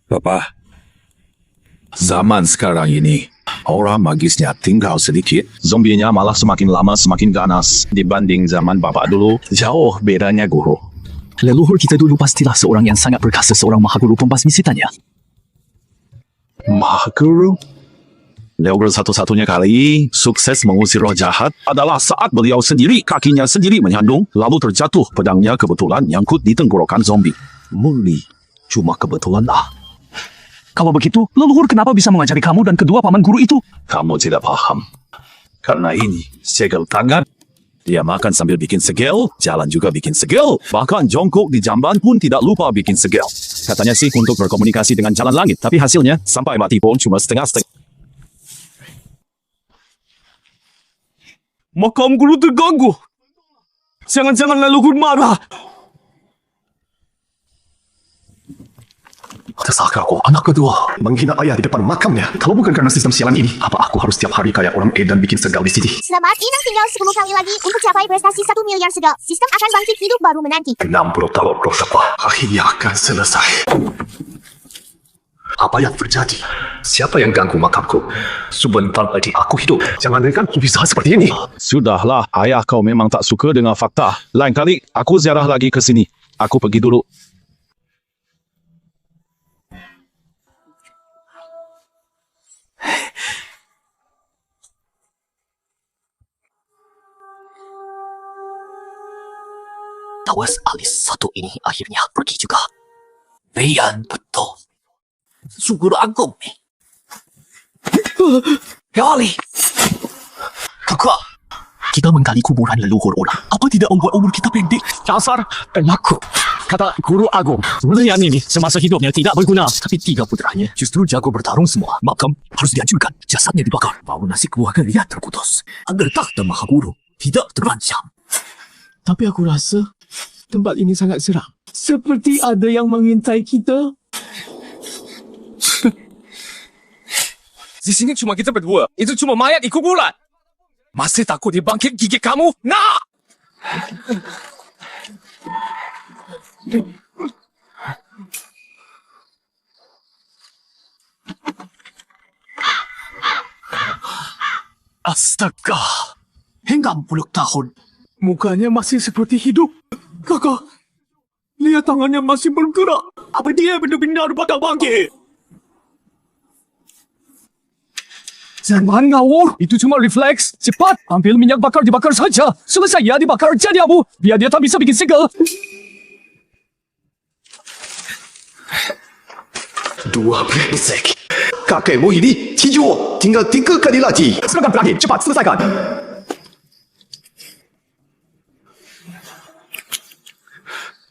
Papa, zaman sekarang ini, orang magisnya tinggal sedikit, zombinya malah semakin lama semakin ganas dibanding zaman Bapak dulu. Jauh bedanya, Guru. Leluhur kita dulu pastilah seorang yang sangat perkasa, seorang mahaguru pembasmi setannya. Mahaguru? Leluhur satu-satunya kali sukses mengusir roh jahat adalah saat beliau sendiri kakinya sendiri menyandung, lalu terjatuh pedangnya kebetulan nyangkut di tenggorokan zombie. Murni, cuma kebetulan lah. Kalau begitu, leluhur kenapa bisa mengajari kamu dan kedua paman guru itu? Kamu tidak paham. Karena ini segel tangan. Dia makan sambil bikin segel, jalan juga bikin segel. Bahkan jongkok di jamban pun tidak lupa bikin segel. Katanya sih untuk berkomunikasi dengan jalan langit, tapi hasilnya sampai mati pun cuma setengah-setengah. Makam guru terganggu. Jangan-jangan leluhur marah. Tersangka aku, anak kedua, menghina ayah di depan makamnya. Kalau bukan karena sistem sialan ini, apa aku harus setiap hari kayak orang edan bikin segal di sini? Selamat, Inang tinggal 10 kali lagi untuk capai prestasi 1 miliar segal. Sistem akan bangkit hidup baru menanti. 60 tahun Rosapa, akhirnya akan selesai. Apa yang terjadi? Siapa yang ganggu makamku? Sebentar lagi aku hidup. Jangan dengan bisa seperti ini. Sudahlah, ayah kau memang tak suka dengan fakta. Lain kali, aku ziarah lagi ke sini. Aku pergi dulu. Tawas alis satu ini akhirnya pergi juga. Rian betul. Syukur agung nih. Kali. Kakak. Kita menggali kuburan leluhur orang. Apa tidak membuat umur kita pendek? Dasar penakut. Kata guru agung, Rian ini semasa hidupnya tidak berguna. Tapi 3 putranya justru jago bertarung semua. Makam harus dihancurkan. Jasadnya dibakar. Bau nasi keluarga Rian terputus. Agar takhta Mahaguru tidak terancam. Tapi aku rasa tempat ini sangat seram. Seperti ada yang mengintai kita. Di sini cuma kita berdua. Itu cuma mayat di kuburan. Masih takut dibangkit gigi kamu? Nah! Astaga. Hingga 10 tahun. Mukanya masih seperti hidup. Kakak, lihat tangannya masih bergerak. Apa dia benar-benar bakal bangkit? Jangan ngawur. Itu cuma refleks. Cepat, ambil minyak bakar dibakar saja. Selesai ya dibakar jadi abu. Biar dia tak bisa bikin segel. Dua brengsek. Kakekmu ini cijo. Tinggal 3 kali lagi. Serangan terakhir, cepat selesaikan.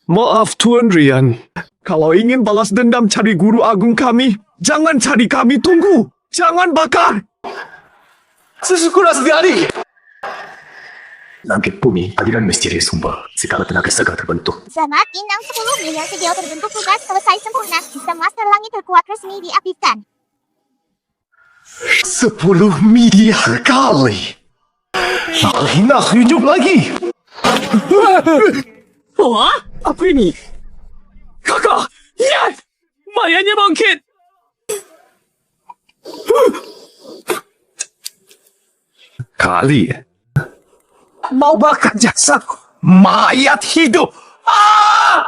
Maaf Tuan Rian. Kalau ingin balas dendam cari guru agung kami, jangan cari kami, tunggu. Jangan bakar. Sesyukur setiari. Langit bumi, aliran misteri sumber. Segala tenaga segar terbentuk. Selamat, Inang 10 miliar segel terbentuk tugas selesai sempurna. Sistem master langit terkuat resmi diaktifkan. 10 miliar kali. Akhirnya hidup lagi. Wah, apa ini? Kakak, lihat! Mayatnya bangkit! Kali. Mau bakar jasad mayat hidup! Ah!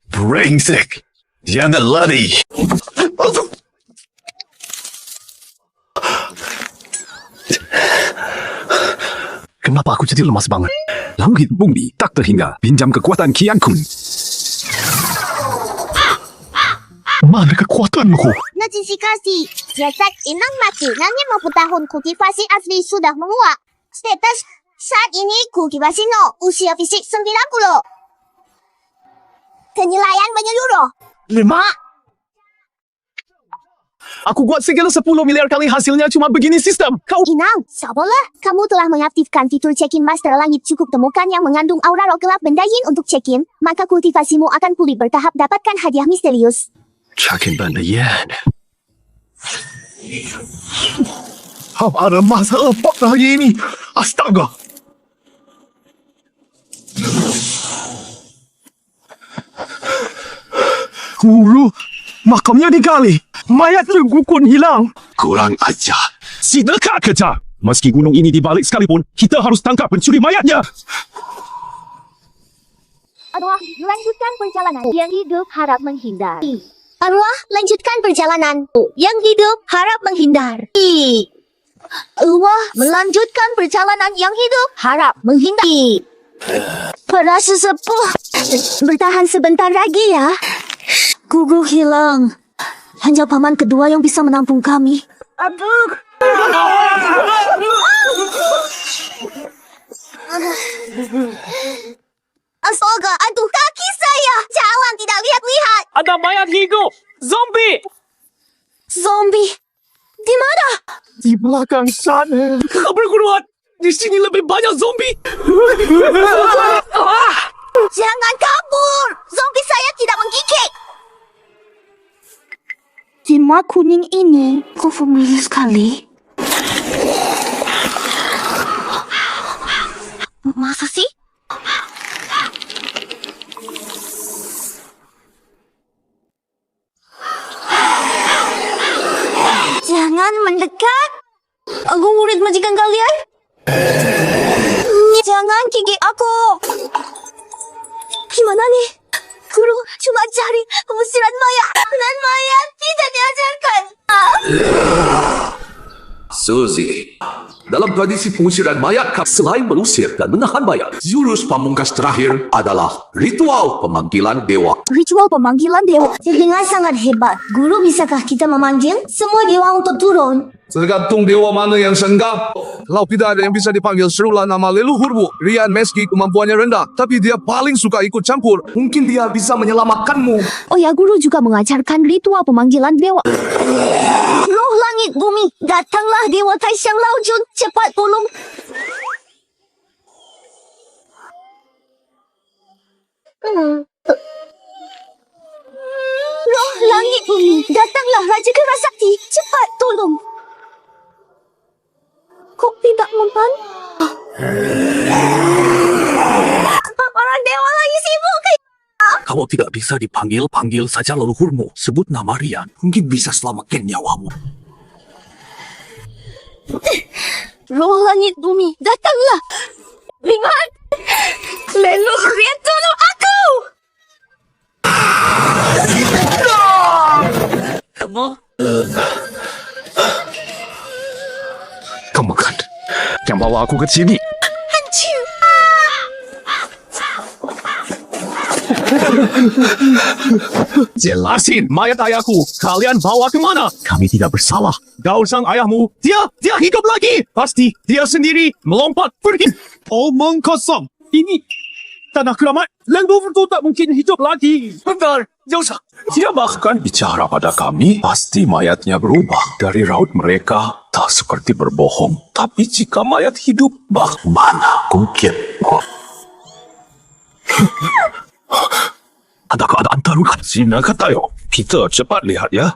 Brengsek. Jangan lari. Kenapa aku jadi lemas banget? Langit bumi tak terhingga. Pinjam kekuatan Kian Kun. Mana kekuatanku? Notifikasi. Jasad Inang mati. Langit maupun tahun kultivasi asli sudah menguap. Status saat ini kultivasi 0. Usia fisik 90. Penilaian menyeluruh 5. Aku buat segala 10 miliar kali hasilnya cuma begini sistem. Kau Inang, sabarlah. Kamu telah mengaktifkan fitur check-in master langit. Cukup temukan yang mengandung aura roh gelap benda yin untuk check-in, maka kultivasimu akan pulih bertahap. Dapatkan hadiah misterius. Check-in benda yen. ada masalah apa hari ini? Astaga. Guru, makamnya digali. Mayat Lengku pun hilang. Kurang ajar. Si dekat kejar. Meski gunung ini dibalik sekalipun, kita harus tangkap pencuri mayatnya. Arwah, lanjutkan perjalanan. Yang hidup harap menghindar. Arwah, lanjutkan perjalanan. Yang hidup harap menghindar. Arwah, melanjutkan perjalanan. Yang hidup harap menghindar. Para sesepuh, bertahan sebentar lagi ya. Guru hilang. Hanya paman kedua yang bisa menampung kami. Aduh. Astaga, aduh kaki saya. Jalan tidak lihat-lihat. Ada mayat hidup. Zombie. Zombie. Di mana? Di belakang sana. Perguruan! Di sini lebih banyak zombie! Jangan kabur. Zombie saya tidak menggigit. Timah kuning ini kok familiar sekali. Masa sih? Jangan mendekat. Aku murid majikan kalian. Jangan gigit aku. Gimana nih? Guru cuma cari pengusiran mayat. Dan mayat tidak diajarkan. Suzy, dalam tradisi pengusiran mayat, selain mengusir dan menahan mayat, jurus pamungkas terakhir adalah ritual pemanggilan dewa. Ritual pemanggilan dewa. Terdengar sangat hebat. Guru, bisakah kita memanggil semua dewa untuk turun? Tergantung dewa mana yang senggap. Kalau tidak ada yang bisa dipanggil, serulah nama leluhurmu. Rian meski kemampuannya rendah, tapi dia paling suka ikut campur. Mungkin dia bisa menyelamatkanmu. Oh ya, guru juga mengajarkan ritual pemanggilan dewa. Roh langit bumi, datanglah dewa Taisyang Laojun, cepat tolong. Roh langit bumi, datanglah Raja Kerasakti, cepat tolong. Kok tidak mempan? Orang dewa lagi sibuk. Kalau tidak bisa dipanggil, panggil saja leluhurmu. Sebut nama Rian. Mungkin bisa selamatkan nyawamu. Roh langit bumi, datanglah. Lihat, leluhur Rian tolong aku. Kamu kan yang bawa aku ke sini. Hancur. Jelasin mayat ayahku. Kalian bawa ke mana? Kami tidak bersalah. Gaul sang ayahmu. Dia hidup lagi. Pasti dia sendiri melompat pergi. Omong kosong. Ini tanah keramat. Leluhur itu tak mungkin hidup lagi. Bentar, Jausa. Dia bahkan bicara pada kami. Pasti mayatnya berubah. Dari raut mereka tak seperti berbohong. Tapi jika mayat hidup, Mana kungkitmu? Ada keadaan darurat. Sina katayo. Kita cepat lihat ya.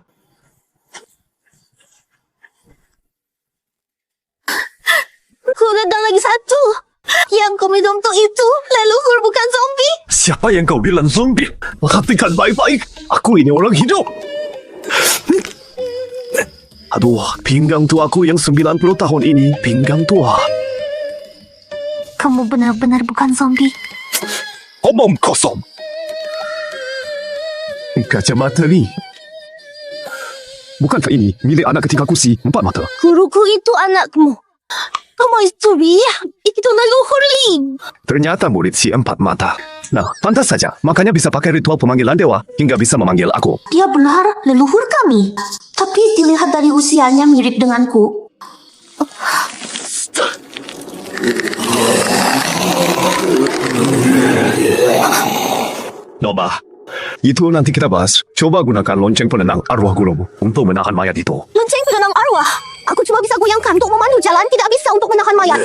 Aku datang lagi satu. Yang kau minum tuh itu leluhur bukan zombie. Siapa yang kau bilang zombie? Perhatikan baik-baik. Aku ini orang hidup. Aduh, pinggang tuaku yang 90 tahun ini. Pinggang tua. Kamu benar-benar bukan zombie. Omong kosong. Kacamata ni. Bukankah ini milik anak ketiga kursi 4 mata? Guruku itu anakmu. Kamu itu dia. Itu leluhur Lin. Ternyata murid si 4 mata. Nah, pantas saja. Makanya bisa pakai ritual pemanggilan dewa hingga bisa memanggil aku. Dia benar leluhur kami. Tapi dilihat dari usianya mirip denganku. Nobah, itu nanti kita bahas. Coba gunakan lonceng penenang arwah gurumu untuk menahan mayat itu. Lonceng penenang arwah. Aku cuma bisa goyangkan untuk memandu jalan, tidak bisa untuk menahan mayat.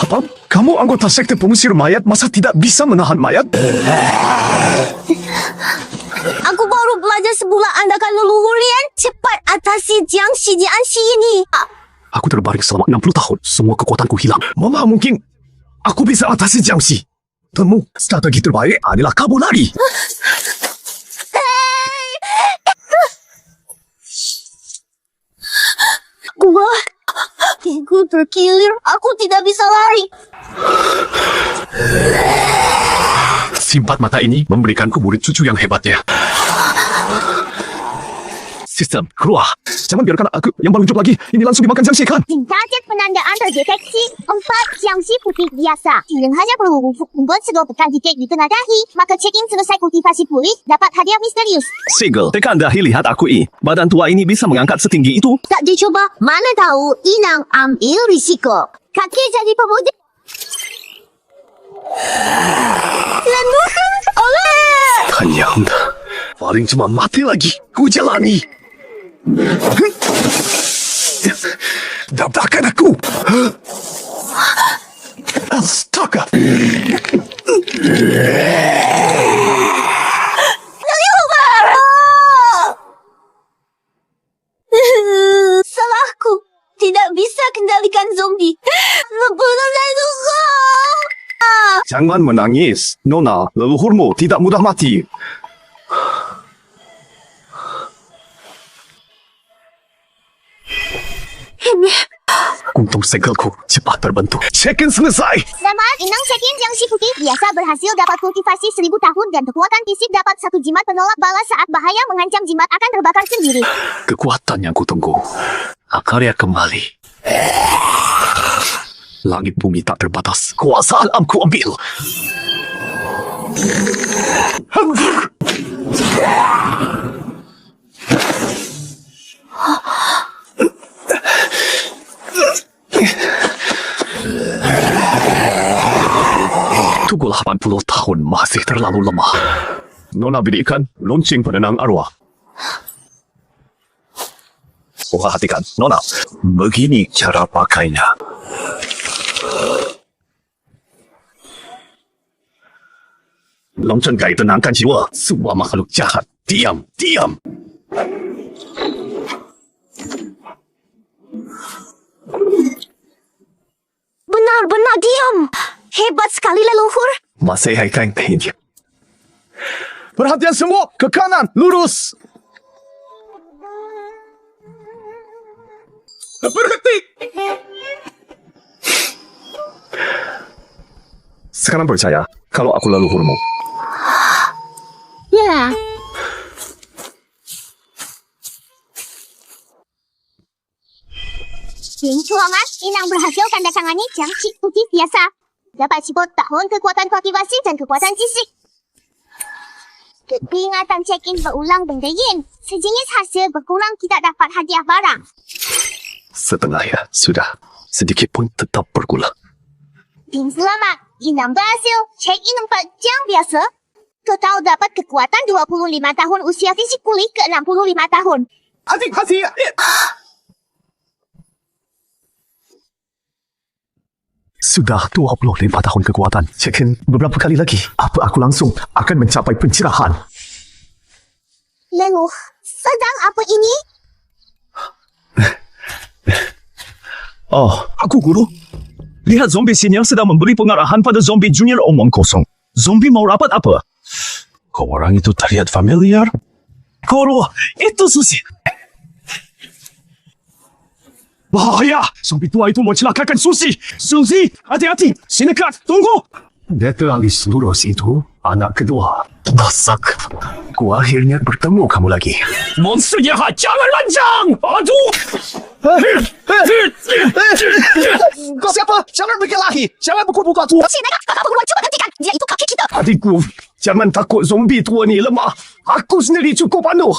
Apa? Kamu anggota sekte pengusir mayat, masa tidak bisa menahan mayat? Aku baru belajar sebulan andakan leluhur Rian. Cepat atasi Jiangxi ini. Aku terbaring selama 60 tahun. Semua kekuatanku hilang. Mana mungkin aku bisa atasi Jiangxi? Temu, strategi terbaik adalah kabur lari. Wah, aku terkilir. Aku tidak bisa lari. Simpat mata ini memberikanku murid cucu yang hebatnya. Sistem, keluar. Jangan biarkan aku yang paling hidup lagi. Ini langsung dimakan Jiangxi kan? Target penandaan terdeteksi 4 Jiangxi putih biasa. Yang hanya perlu membuat sedotan titik di tengah dahi. Maka check-in selesai kultivasi pulih, dapat hadiah misterius. Sigel, tekan dahi lihat aku ini. Badan tua ini bisa mengangkat setinggi itu. Tak dicoba, mana tahu Inang ambil risiko. Kaki jadi pemuda. Leluhur, oleh! Kanyang, paling cuma mati lagi. Ku jalani. Dabdakan aku. Astaga. Salahku. Tidak bisa kendalikan zombie. Jangan menangis. Nona, leluhurmu tidak mudah mati. Untung segelku cepat terbentuk. Check-in selesai. Selamat, Inang check-in Jiangxi putih biasa berhasil dapat kultivasi 1000 tahun dan kekuatan fisik dapat 1 jimat penolak bala saat bahaya mengancam jimat akan terbakar sendiri. Kekuatan yang kutunggu. Akarnya kembali. Langit bumi tak terbatas. Kuasa alamku ambil. Tunggu 80 tahun masih terlalu lemah. Nona berikan lonceng penenang arwah. Perhatikan, Nona. Begini cara pakainya. Lonceng gai tenangkan jiwa. Semua makhluk jahat. Diam, diam. Benar-benar diam. Hebat sekali leluhur. Masih hai kain ini. Perhatian semua, ke kanan, lurus. Berhenti. Sekarang percaya kalau aku leluhurmu. Ya. Selamat, Inang berhasil tanda tangani Jiangxi putih biasa. Dapat 10 tahun kekuatan kultivasi dan kekuatan fisik. Peringatan check-in berulang benda yin. Sejenis hasil berkurang tidak dapat hadiah barang. Setengah ya, sudah. Sedikit pun tetap bergula. Tim selamat, Inang berhasil check-in 4 jam biasa. Total dapat kekuatan 25 tahun usia fisik pulih ke 65 tahun. Hati-hati. Sudah 25 tahun kekuatan. Check-in beberapa kali lagi. Apa aku langsung akan mencapai pencerahan? Leluh, sedang apa ini? Oh, aku guru. Lihat zombie senior sedang memberi pengarahan pada zombie junior omong kosong. Zombie mau rapat apa? Kau orang itu terlihat familiar. Koro, itu Susi. Bahaya! Zombie tua itu mau celakakan Susi. Susi, hati-hati. Sini Kat, tunggu. Detalis lurus itu anak kedua. Basak. Ku akhirnya bertemu kamu lagi. Monster jahat, jangan lancang. Aduh. Kau siapa? Jangan berkelahi. Jangan pukul-pukul tua. Sini kakak beruang, coba hentikan. Dia itu kaki kita. Adikku, jangan takut zombie tua ni lemah. Aku sendiri cukup penuh.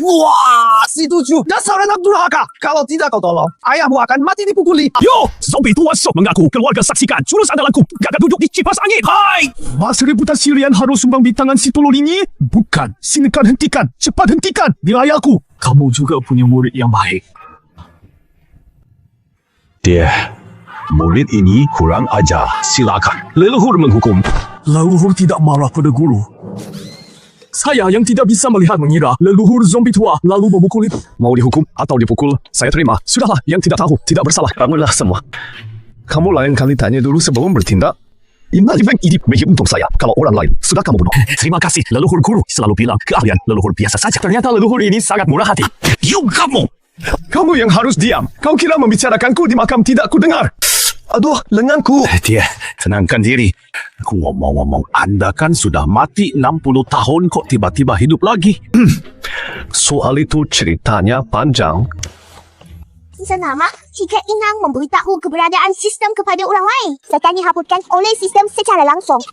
Wah, si tujuh. Dasar anak durhaka. Kalau tidak kau tolong, ayahmu akan mati dipukuli. Yo, zombie tua sok mengaku. Keluarga saksikan. Jurus andalanku. Gagak duduk di kipas angin. Hai. Mas reputasi Rian harus sumbang di tangan si tolol ini? Bukan. Silakan hentikan. Cepat hentikan. Wilayahku. Kamu juga punya murid yang baik. Dia, murid ini kurang ajar. Silakan. Leluhur menghukum. Leluhur tidak marah pada guru. Saya yang tidak bisa melihat mengira leluhur zombie tua lalu memukul itu. Mau dihukum atau dipukul, saya terima. Sudahlah, yang tidak tahu, tidak bersalah. Bangunlah semua. Kamu lain kali tanya dulu sebelum bertindak. Ini bagi untung saya. Kalau orang lain, sudah kamu bunuh. Terima kasih, leluhur guru selalu bilang keahlian leluhur biasa saja. Ternyata leluhur ini sangat murah hati. You kamu! Kamu yang harus diam. Kau kira membicarakanku di makam tidak ku dengar. Aduh, lenganku. Dia, tenangkan diri. Aku ngomong-ngomong, Anda kan sudah mati 60 tahun kok tiba-tiba hidup lagi. Soal itu ceritanya panjang. Senama, jika Inang memberitahu keberadaan sistem kepada orang lain, setan dihapuskan oleh sistem secara langsung.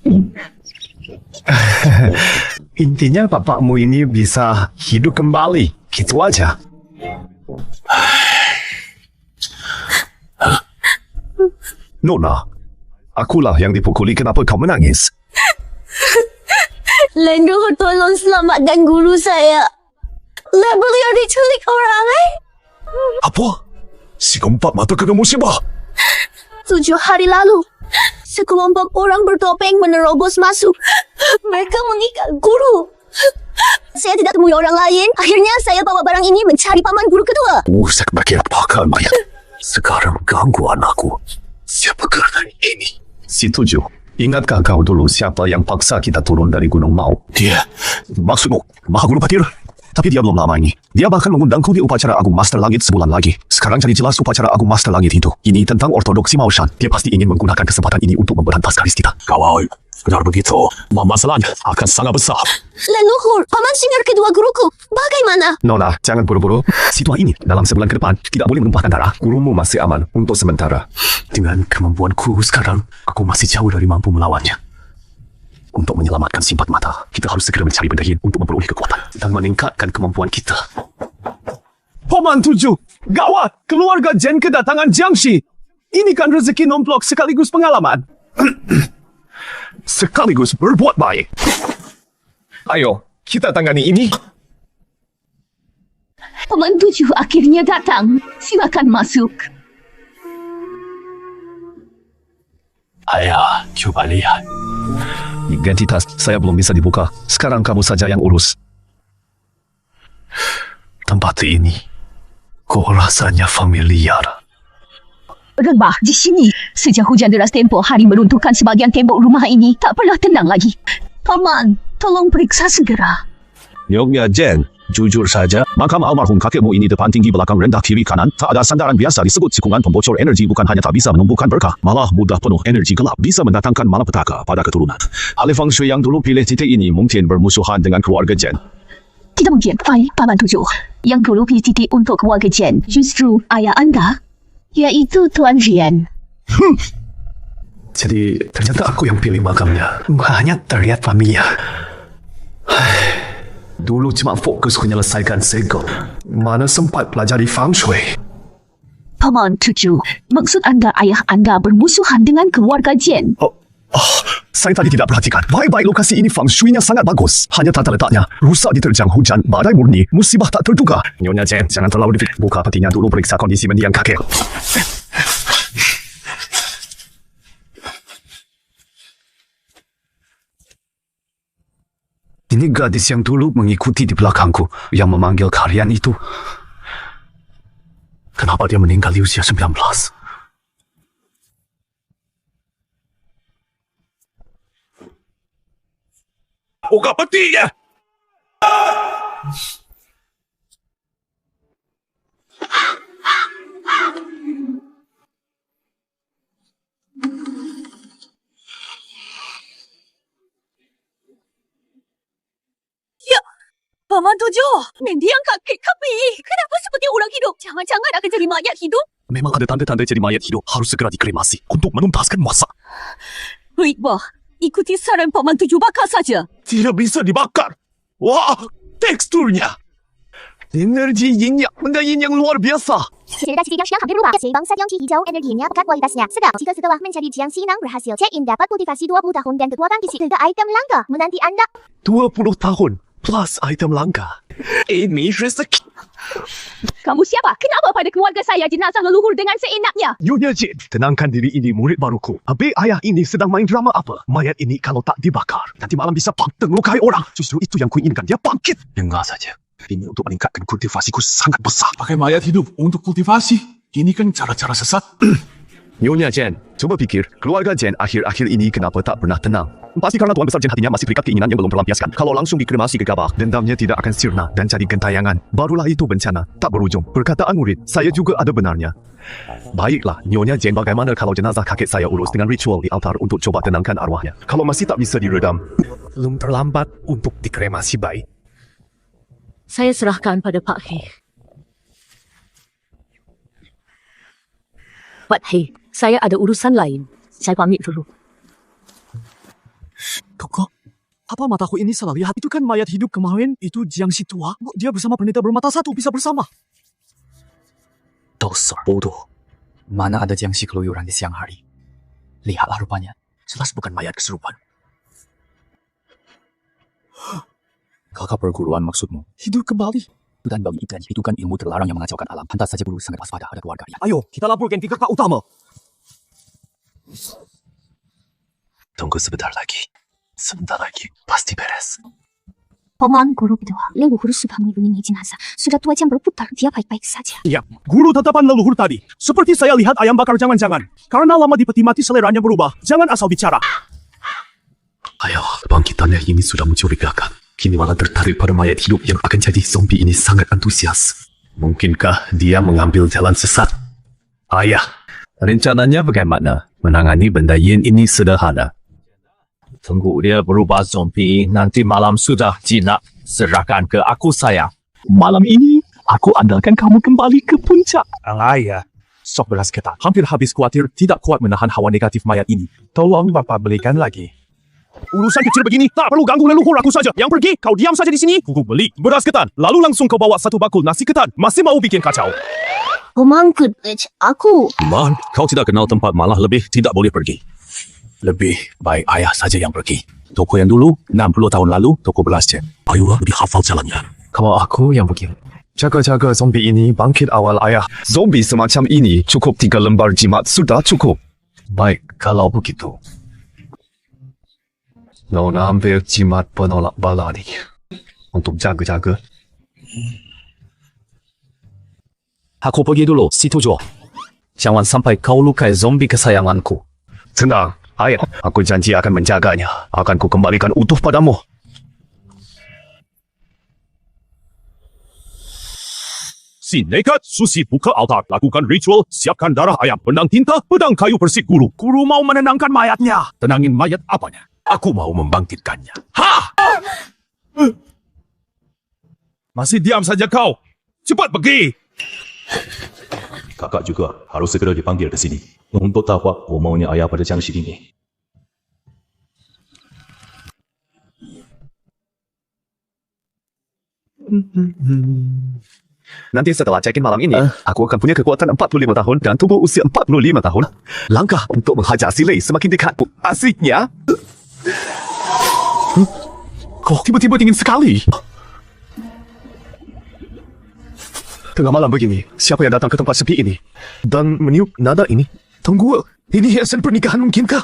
Intinya bapakmu ini bisa hidup kembali. Gitu aja. Nona, akulah yang dipukuli. Kenapa kau menangis? Leluhur tolong selamatkan guru saya. Beliau diculik orang lain. Apa? Si keempat mata kena musibah. 7 hari lalu, sekelompok orang bertopeng menerobos masuk. Mereka mengikat guru. Saya tidak temui orang lain. Akhirnya saya bawa barang ini mencari paman guru kedua. Saya bagi apakah mayat? Sekarang ganggu anakku. Siapa kerana ini? Si Tujuh, ingatkah kau dulu siapa yang paksa kita turun dari Gunung Mau? Dia, Maksudmu, Maha Guru Patir? Tapi dia belum lama ini. Dia bahkan mengundangku di upacara Agung Master Langit sebulan lagi. Sekarang jadi jelas upacara Agung Master Langit itu. Ini tentang ortodoksi Maushan. Dia pasti ingin menggunakan kesempatan ini untuk memberantas garis kita. kalau benar begitu, masalahnya akan sangat besar. Leluhur, paman senior kedua guruku. Bagaimana? Nona, jangan buru-buru. Situasi ini dalam sebulan ke depan tidak boleh menumpahkan darah. Gurumu masih aman untuk sementara. Dengan kemampuanku sekarang, aku masih jauh dari mampu melawannya. Untuk menyelamatkan simpat mata, kita harus segera mencari benda yin untuk memperoleh kekuatan dan meningkatkan kemampuan kita. Paman Tujuh, gawat! Keluarga Jen kedatangan Jiangxi. Ini kan rezeki nomplok sekaligus pengalaman. Sekaligus berbuat baik. Ayo, kita tangani ini. Paman Tujuh akhirnya datang. Silakan masuk. Ayah, coba lihat. Identitas saya belum bisa dibuka. Sekarang kamu saja yang urus. Tempat ini, kok rasanya familiar. Rebah di sini. Sejak hujan deras tempoh hari meruntuhkan sebagian tembok rumah ini, tak pernah tenang lagi. Paman, tolong periksa segera. Nyonya Jen, jujur saja, makam almarhum kakekmu ini depan tinggi belakang rendah kiri kanan, tak ada sandaran biasa disebut sikungan pembocor energi bukan hanya tak bisa menumbuhkan berkah, malah mudah penuh energi gelap bisa mendatangkan malapetaka pada keturunan. Ahli Feng Shui yang dulu pilih titik ini mungkin bermusuhan dengan keluarga Jen. Tidak mungkin, Paman Tujuh. Yang dulu pilih titik untuk keluarga Jen, justru ayah anda, yaitu Tuan Rian. Jadi, ternyata aku yang pilih makamnya. Hanya terlihat familiar. Dulu cuma fokus menyelesaikan segel. Mana sempat pelajari Feng Shui. Paman Tujuh, maksud anda ayah anda bermusuhan dengan keluarga Jen? Saya tadi tidak perhatikan. Baik-baik lokasi ini Feng Shui-nya sangat bagus. Hanya tata letaknya rusak diterjang hujan, badai murni, musibah tak terduga. Nyonya Jen, jangan terlalu dipikir. Buka petinya dulu, periksa kondisi mendiang kakek. Ini gadis yang dulu mengikuti di belakangku, yang memanggil kalian itu. Kenapa dia meninggal di usia 19? Buka petinya! Paman Tujuh, mendiang kakek kami. Kenapa seperti orang hidup? Jangan-jangan akan jadi mayat hidup? Memang ada tanda-tanda jadi mayat hidup. Harus segera dikremasi untuk menuntaskan masa. Baiklah, ikuti saran Paman Tujuh, bakar saja. Tidak bisa dibakar. Wah, teksturnya. Energi yin yang, benda yin yang luar biasa. Cerita-cerita yang hampir berubah. Bangsa Jiangxi hijau, energinya pekat kualitasnya sedang. Jika setelah mencari Jiangxi Inang berhasil check-in dapat kultivasi 20 tahun dan kekuatan fisik 3 item langka menanti anda. 20 tahun plus item langka. Ini rezeki. Kamu siapa? Kenapa pada keluarga saya jenazah leluhur dengan seenaknya? Nyonya Jin, tenangkan diri, ini murid baruku. Habis ayah ini sedang main drama apa? Mayat ini kalau tak dibakar, nanti malam bisa panteng lukai orang. Justru itu yang kuinginkan, dia bangkit. Dengar saja. Ini untuk meningkatkan kultivasiku sangat besar. Pakai mayat hidup untuk kultivasi. Ini kan cara-cara sesat. Nyonya Jen, coba pikir, keluarga Jen akhir-akhir ini kenapa tak pernah tenang? Pasti karena Tuan Besar Jin hatinya masih terikat keinginan yang belum terlampiaskan. Kalau langsung dikremasi gegabah, dendamnya tidak akan sirna dan jadi gentayangan. Barulah itu bencana, tak berujung. Perkataan murid, saya juga ada benarnya. Baiklah, Nyonya Jane, bagaimana kalau jenazah kakek saya urus dengan ritual di altar untuk coba tenangkan arwahnya? Kalau masih tak bisa diredam, belum terlambat untuk dikremasi, baik. Saya serahkan pada Pak He. Pak He, saya ada urusan lain. Saya pamit dulu. Koko, apa mataku ini salah lihat? Itu kan mayat hidup kemarin, itu Jiang si tua. Dia bersama pendeta bermata satu, bisa bersama. Dasar bodoh. Mana ada Jiang si keluyuran di siang hari? Lihatlah rupanya. Jelas bukan mayat kesurupan. Kakak perguruan maksudmu? Hidup kembali. Dan bagi ikan itu kan ilmu terlarang yang mengacaukan alam. Pantas saja guru sangat waspada pada keluarganya. Ayo, kita laporkan ke kakak utama. Tunggu sebentar lagi. Sebentar lagi, pasti beres. Paman guru kedua, leluhur sudah mengunjungi jenazah. Sudah 2 jam berputar, dia baik-baik saja. Ya, guru tetapan leluhur tadi. Seperti saya lihat ayam bakar jangan-jangan. Karena lama di peti mati seleranya berubah. Jangan asal bicara. Ayo, kebangkitannya ini sudah mencurigakan. Kini malah tertarik pada mayat hidup yang akan jadi zombie ini sangat antusias. Mungkinkah dia mengambil jalan sesat? Ayah, rencananya bagaimana? Menangani benda yin ini sederhana. Tunggu dia berubah zombie, nanti malam sudah jinak. Serahkan ke aku, sayang. Malam ini, aku andalkan kamu kembali ke puncak. Ayah, sok beras ketat. Hampir habis khawatir tidak kuat menahan hawa negatif mayat ini. Tolong Bapak belikan lagi. Urusan kecil begini, tak perlu ganggu leluhur aku saja. Yang pergi, kau diam saja di sini. Kuku beli beras ketan. Lalu langsung kau bawa 1 bakul nasi ketan. Masih mau bikin kacau? Paman aku. Man, kau tidak kenal tempat, malah lebih tidak boleh pergi. Lebih baik ayah saja yang pergi. Toko yang dulu, 60 tahun lalu, toko belas cek. Ayolah, lebih hafal jalannya. Kalau aku yang begini. Jaga-jaga zombie ini bangkit awal, ayah. Zombie semacam ini cukup 3 lembar jimat sudah cukup. Baik, kalau begitu. Nona ambil jimat penolak bala ni untuk jaga-jaga. Aku pergi dulu, situ Jo. Jangan sampai kau lukai zombie kesayanganku. Tenang, ayah. Aku janji akan menjaganya. Akan ku kembalikan utuh padamu. Si nekat, Susi buka altar. Lakukan ritual, siapkan darah ayam. Pedang tinta, pedang kayu persik guru. Guru mau menenangkan mayatnya. Tenangin mayat apanya? Aku mau membangkitkannya. Ha! Masih diam saja kau. Cepat pergi. Kakak juga harus segera dipanggil ke sini. Untuk tahu maunya ayah pada Jiang Shi ini. Nanti setelah check-in malam ini, aku akan punya kekuatan 45 tahun dan tubuh usia 45 tahun. Langkah untuk menghajar si Lei semakin dekat. Asiknya. Kok tiba-tiba dingin sekali? Tengah malam begini, siapa yang datang ke tempat sepi ini? Dan meniup nada ini? Tunggu, ini hiasan pernikahan mungkinkah?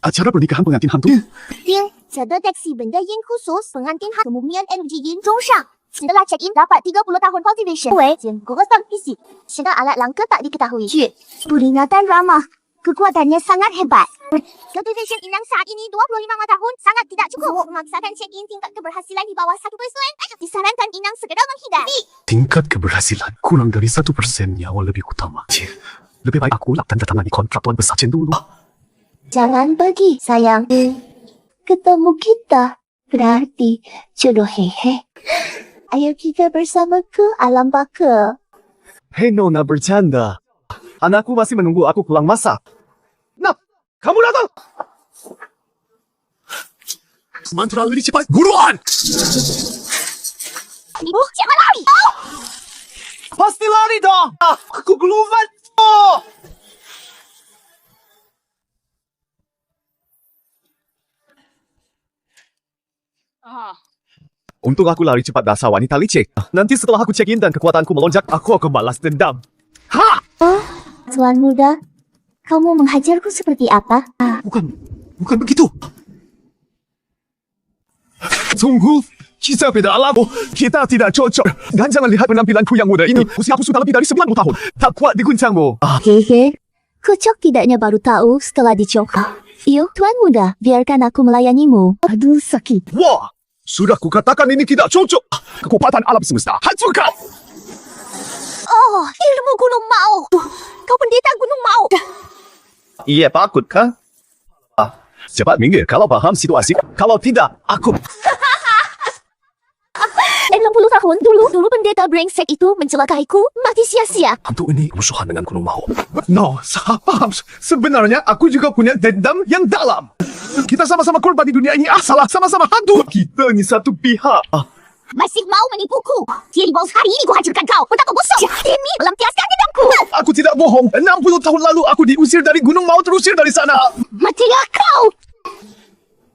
Acara pernikahan pengantin hantu? 丁，terdeteksi benda yin khusus pengantin kemudian energi yin 中上。Setelah check-in dapat 30 tahun cultivation. Gosok isi. Sedang alat langka tak diketahui. Peringatan ramah. Kekuatannya sangat hebat. Cultivation inang saat ini 25 tahun sangat tidak cukup. Memaksakan check-in tingkat keberhasilan di bawah 1%. Disarankan inang segera menghindar. Tingkat keberhasilan kurang dari 1% nyawa lebih utama. Lebih baik aku tanda tangani kontrak Tuan Besar Chen dulu. Jangan pergi, sayang. Ketemu kita berarti jodoh hehe. Ayo kita bersama ke alam baka. Hei Nona, bercanda. Anakku masih menunggu aku pulang masak. Nap, kamu datang. Mantra lebih cepat. Guruan! Jangan lari! Pasti lari dong. Aku geluvat. Untung aku lari cepat dasar wanita licik. Nanti setelah aku check-in dan kekuatanku melonjak, aku akan balas dendam. Ha! Tuan muda, kamu menghajarku seperti apa? Bukan begitu. Tunggu, kita beda alam. Kita tidak cocok. Dan jangan lihat penampilanku yang muda ini. Usiaku sudah lebih dari 90 tahun. Tak kuat diguncangmu. Hehe, kocok tidaknya baru tahu setelah dicoba. Iyo, Tuan Muda, biarkan aku melayanimu. Aduh, sakit. Wah, sudah kukatakan ini tidak cocok. Kekuatan alam semesta, hancurkan. Oh, ilmu Gunung Mau. Kau pendeta Gunung Mau. Iya, takut kah? Cepat minggir kalau paham situasi. Kalau tidak, aku... 60 tahun dulu pendeta brengsek itu mencelakaiku, mati sia-sia. Hantu ini musuhan dengan Gunung Mau. No, saya paham. Sebenarnya aku juga punya dendam yang dalam. Kita sama-sama korban di dunia ini. Salah, sama-sama hantu. Kita ini satu pihak. Masih mau menipuku? Jadi bos hari ini ku hancurkan kau. Betapa busuk. Demi melampiaskan dendamku. Aku tidak bohong. 60 tahun lalu aku diusir dari Gunung Mau, terusir dari sana. Matilah kau.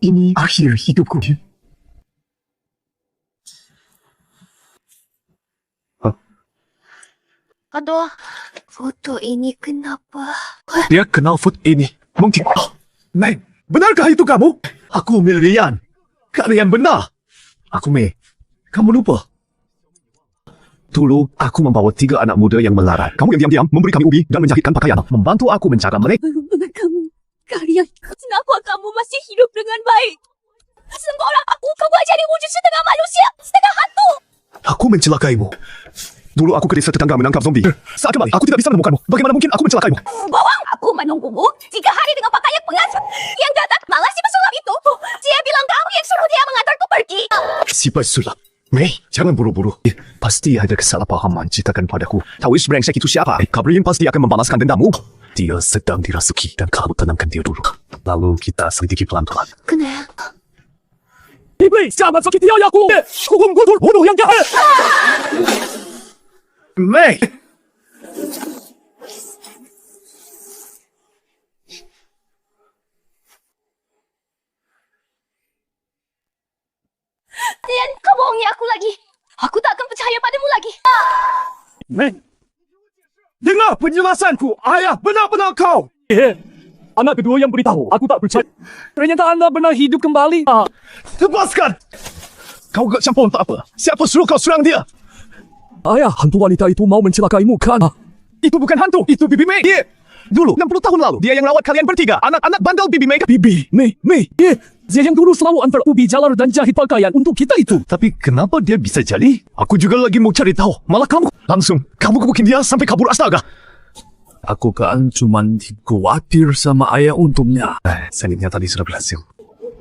Ini akhir hidupku. Aduh, foto ini kenapa? Dia kenal foto ini. Mungkin. Neng, benarkah itu kamu? Aku Milian. Kalian benar. Aku Mei. Kamu lupa? Dulu, aku membawa 3 anak muda yang melarat. Kamu yang diam-diam memberi kami ubi dan menjahitkan pakaian. Membantu aku menjaga mereka. Kalian, kenapa kamu masih hidup dengan baik? Semua orang kamu jadi wujud setengah manusia, setengah hantu. Aku mencelakaimu. Dulu aku ke desa tetangga menangkap zombie. Saat kembali, aku tidak bisa menemukanmu. Bagaimana mungkin aku mencelakaimu? Bohong, aku menunggumu 3 hari dengan pakaian pengantin. Yang datang malah si pesulap itu. Dia bilang kamu yang suruh dia mengantarku pergi. Si pesulap. Mei, jangan buru-buru. Pasti ada kesalahpahaman ceritakan padaku. Taois brengsek itu siapa? Gabriel pasti akan membalaskan dendammu. Dia sedang dirasuki dan kamu tenangkan dia dulu. Lalu kita selidiki pelan-pelan. Kenapa? Iblis, jangan sakiti ayahku. Hukum gudur bunuh yang jahat. Mei. Dan kau bohongi aku lagi. Aku tak akan percaya padamu lagi. Mei. Dengar penjelasanku. Ayah benar-benar kau. Anak kedua yang beritahu. Aku tak percaya. Ternyata anda benar hidup kembali. Lepaskan. Kau gak campur tak apa. Siapa suruh kau serang dia? Ayah, hantu wanita itu mau mencelakaimu kan? Itu bukan hantu. Itu Bibi Mei. Yeah. Dulu, 60 tahun lalu, dia yang rawat kalian bertiga. Anak-anak bandel Bibi Mei. Bibi Mei. Yeah. Dia yang dulu selalu antar ubi jalar dan jahit pakaian untuk kita itu. Tapi kenapa dia bisa jadi? Aku juga lagi mau cari tahu. Malah kamu. Langsung, kamu gebukin dia sampai kabur astaga. Aku kan cuman khawatir sama ayah untungnya. Seninnya tadi sudah berhasil.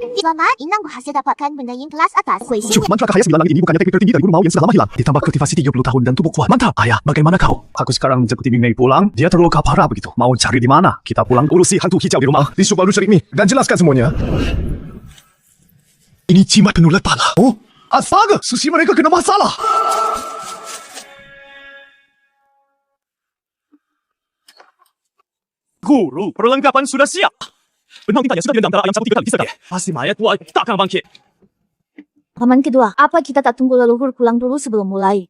Selamat, Inang berhasil dapatkan benda yang kelas atas. Cuk, mantra Cahaya 9 Langit ini bukannya teknik tertinggi dari Gunung Mau yang sudah lama hilang. Ditambah kultivasi 30 tahun dan tubuh kuat. Mantap. Ayah, bagaimana kau? Aku sekarang menjemput Bibi Mei pulang. Dia terluka parah begitu. Mau cari di mana? Kita pulang urusi hantu hijau di rumah. Besok baru cari mie dan jelaskan semuanya. Ini jimat penular tanah. Oh, astaga, sushi mereka kena masalah. Guru, perlengkapan sudah siap. Benang tintanya sudah direndam dalam ayam sabu 3 kali. Bisa tak? Pasti mayat tua takkan bangkit. Paman kedua, apa kita tak tunggu leluhur pulang dulu sebelum mulai?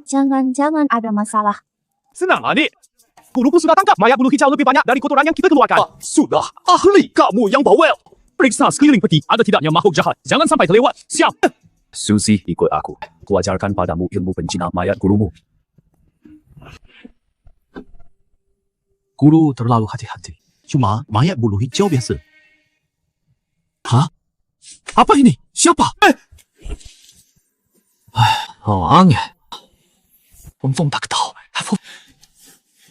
Jangan-jangan ada masalah. Senang, adik. Guruku sudah tangkap mayat bulu hijau lebih banyak dari kotoran yang kita keluarkan. Sudah, ahli kamu yang bawel. Periksa sekeliling peti, ada tidaknya makhluk jahat. Jangan sampai terlewat. Siap. Susi, ikut aku. Kuajarkan padamu ilmu penjina mayat gurumu. Guru terlalu hati-hati. Cuma mayat bulu hijau biasa. Hah? Apa ini? Siapa? Orang. Feng tak tahu. Aku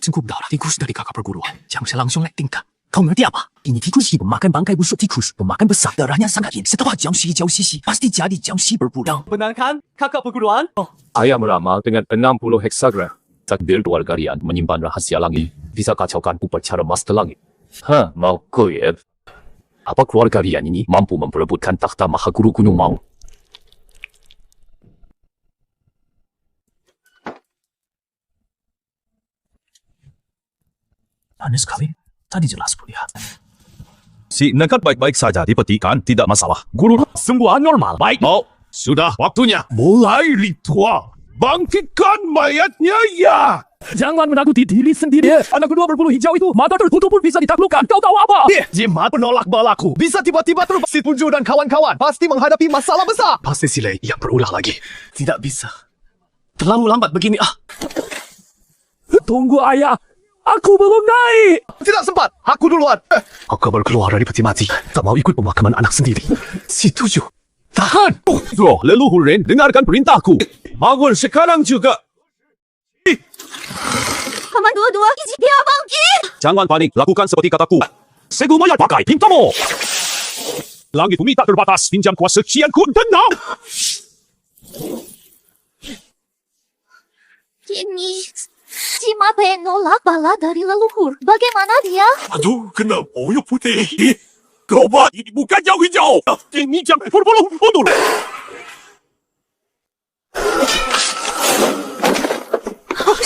tahu tikus dari kakak perguruan. Jangan saya langsung naik tingkat. Kau mengerti apa? Ini tikus ini pemakan bangkai busuk tikus. Pemakan besar. Darahnya sangat tinggi. Setelah jiangxi hijau sisi, pasti jadi jiangxi berpulang. Benar kan? Kakak perguruan? Ayah meramal dengan 60 heksagram. Takdir luar kalian menyimpan rahasia langit. Bisa kacaukan upacara master langit. Mau goyet. Apa keluarga kalian ini mampu memperebutkan takhta Mahaguru Gunung Mau? Aneh sekali. Tadi jelas kulihat. Si Nekat baik-baik saja di peti kan? Tidak masalah. Guru, semua normal. Baik. Oh, sudah waktunya. Mulai ritual. Bangkitkan mayatnya ya. Jangan menakuti diri sendiri. Anak kedua berbulu hijau itu mata tertutup pun bisa ditaklukkan. Kau tahu apa? Jimat penolak balaku. Bisa tiba-tiba terus. Si Punju dan kawan-kawan pasti menghadapi masalah besar. Pasti si Lei yang berulah lagi. Tidak bisa. Terlalu lambat begini. Tunggu ayah. Aku belum naik. Tidak sempat. Aku duluan. Aku baru keluar dari peti mati. Tak mau ikut pemakaman anak sendiri. Setuju. Tahan. Bro, leluhur Ren, dengarkan perintahku. Bangun sekarang juga. Paman dua-dua, dia bangkit. Jangan panik, lakukan seperti kataku. Segu mayat pakai pintamu. Langit bumi tak terbatas, pinjam kuasa kianku, tenang. Kini, si Mape nolak bala dari leluhur. Bagaimana dia? Aduh, kena boyo putih. Coba, ini bukan hijau-hijau. Ini jam berbulu mundur.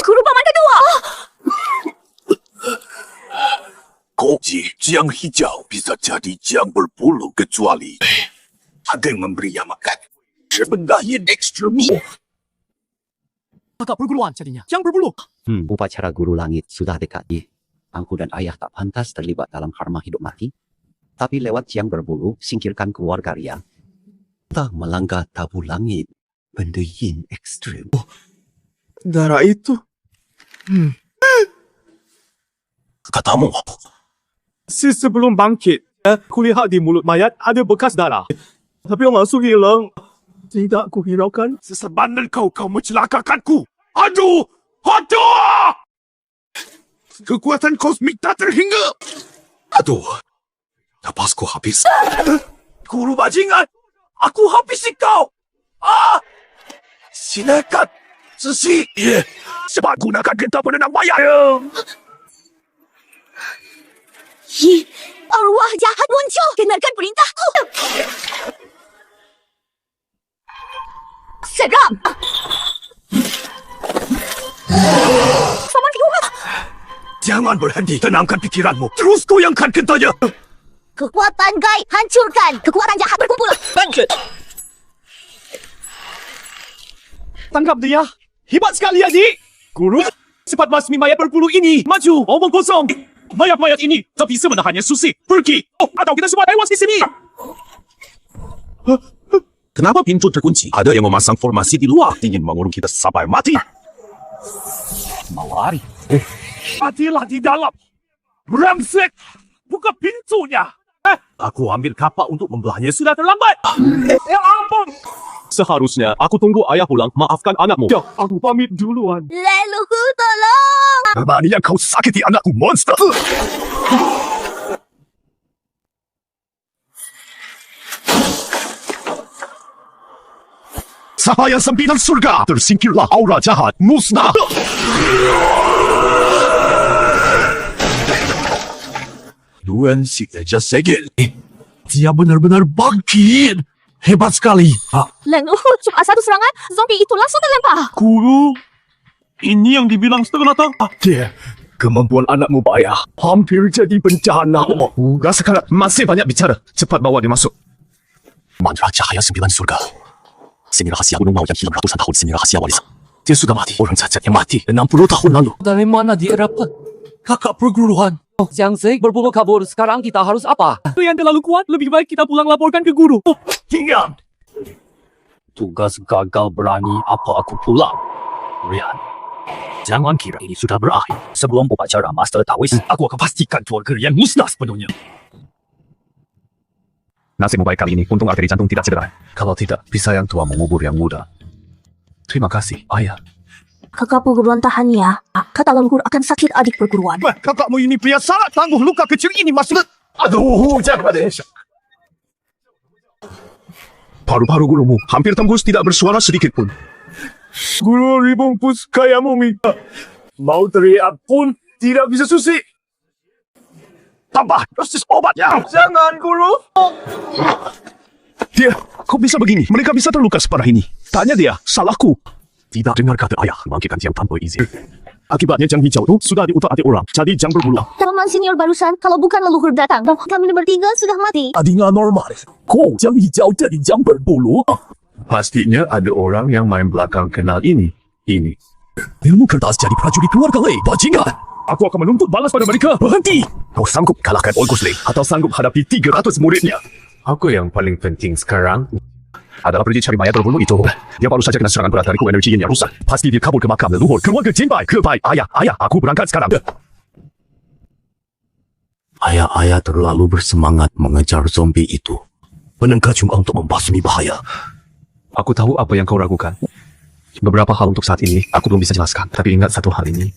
Guru paman kedua. Koji, jang hijau bisa jadi jang berbulu kecuali ada yang memberi yang makan. Sebenarnya extra meat. Kakak perguruan jadinya. Yang berbulu. Upacara guru langit sudah dekat. Aku dan ayah tak pantas terlibat dalam karma hidup mati. Tapi lewat yang berbulu, singkirkan keluarga Ria. Tak melanggar tabu langit. Benda yin ekstrim. Darah itu. Katamu, Sebelum bangkit, kulihat di mulut mayat ada bekas darah. Tapi yang masuk hilang. Tidak kuhiraukan. Sesebandel kau mencelakakanku. Aduh! Aduh! Kekuatan kosmik tak terhingga. aduh, napasku habis. Guru bajingan! Aku habisi kau! Silakan, sesi. Cepat gunakan getah penenang mayat. Arwah jahat muncul. Dengarkan perintahku. Seram. Paman kedua. Jangan berhenti, tenangkan pikiranmu. Terus goyangkan getahnya. Kekuatan gaib hancurkan. Kekuatan jahat berkumpul. Bangkit. Tangkap dia. Hebat sekali, adik. Guru, cepat basmi mayat berbulu ini. Maju, omong kosong. Mayat-mayat ini tak bisa menahannya Susi. Pergi. Atau kita semua tewas di sini. Kenapa pintu terkunci? Ada yang memasang formasi di luar, ingin mengurung kita sampai mati. Mau lari. Matilah di dalam. Brengsek. Buka pintunya. Aku ambil kapak untuk membelahnya. Sudah terlambat. Ya ampun. Seharusnya aku tunggu ayah pulang. Maafkan anakmu. Ya, aku pamit duluan. Leluhur tolong. Berani yang kau sakiti anakku, monster. Cahaya sembilan surga. Tersingkirlah aura jahat. Musnah. Tuan si Raja Segel. Dia benar-benar bangkit. Hebat sekali. Leluhur cuma satu serangan. Zombie itu langsung terlempar. Guru, ini yang dibilang setengah datang. Dia, kemampuan anakmu payah. Hampir jadi bencana. Rasa sekarang masih banyak bicara. Cepat bawa dia masuk. Mantra cahaya sembilan surga. Seni rahasia gunung mau yang hilang ratusan tahun. Seni rahasia warisan. Dia sudah mati. Orang cacat yang mati 60 tahun lalu. Dari mana dia dapat? Kakak perguruan. Jiang Zhe berbulu kabur. Sekarang kita harus apa? Itu yang terlalu kuat. Lebih baik kita pulang laporkan ke guru. Diam. Tugas gagal berani apa aku pulang. Rian, jangan kira ini sudah berakhir. Sebelum upacara Master Taoist, aku akan pastikan keluarga Rian musnah sepenuhnya. Nasibmu baik kali ini, untung arteri jantung tidak cedera. Kalau tidak, bisa yang tua mengubur yang muda. Terima kasih, ayah. Kakak perguruan tahan ya. Kata leluhur akan sakit adik perguruan. Kakakmu ini pria sangat tangguh. Luka kecil ini masih... Aduh, jangan deh. Paru-paru gurumu hampir tembus, tidak bersuara sedikit pun. Guru dibungkus kayak mumi. Mau teriak pun tidak bisa Susi. Tambah dosis obatnya. Jangan, guru. Dia, kok bisa begini? Mereka bisa terluka separah ini. Tanya dia, salahku. Tidak dengar kata ayah, bangkitkan Jiang tanpa izin. Akibatnya Jiang hijau itu sudah diutak-atik orang, jadi Jiang berbulu. Paman senior barusan, kalau bukan leluhur datang, kami bertiga sudah mati. Adinya normal. Kok Jiang hijau jadi Jiang berbulu? Pastinya ada orang yang main belakang kenal ini. Ilmu kertas jadi prajurit keluarga Lei, bajingan. Aku akan menuntut balas pada mereka. Berhenti. Kau sanggup kalahkan Olgus Lei atau sanggup hadapi 300 muridnya? Aku yang paling penting sekarang adalah pergi cari mayat berbulu itu. Dia baru saja kena serangan berat dari energi yang rusak. Pasti dia kabur ke makam leluhur keluarga Jinbai. Kepai, ayah, aku berangkat sekarang. Ayah terlalu bersemangat mengejar zombie itu. Menengah cuma untuk membasmi bahaya. Aku tahu apa yang kau ragukan. Beberapa hal untuk saat ini aku belum bisa jelaskan. Tapi ingat satu hal ini.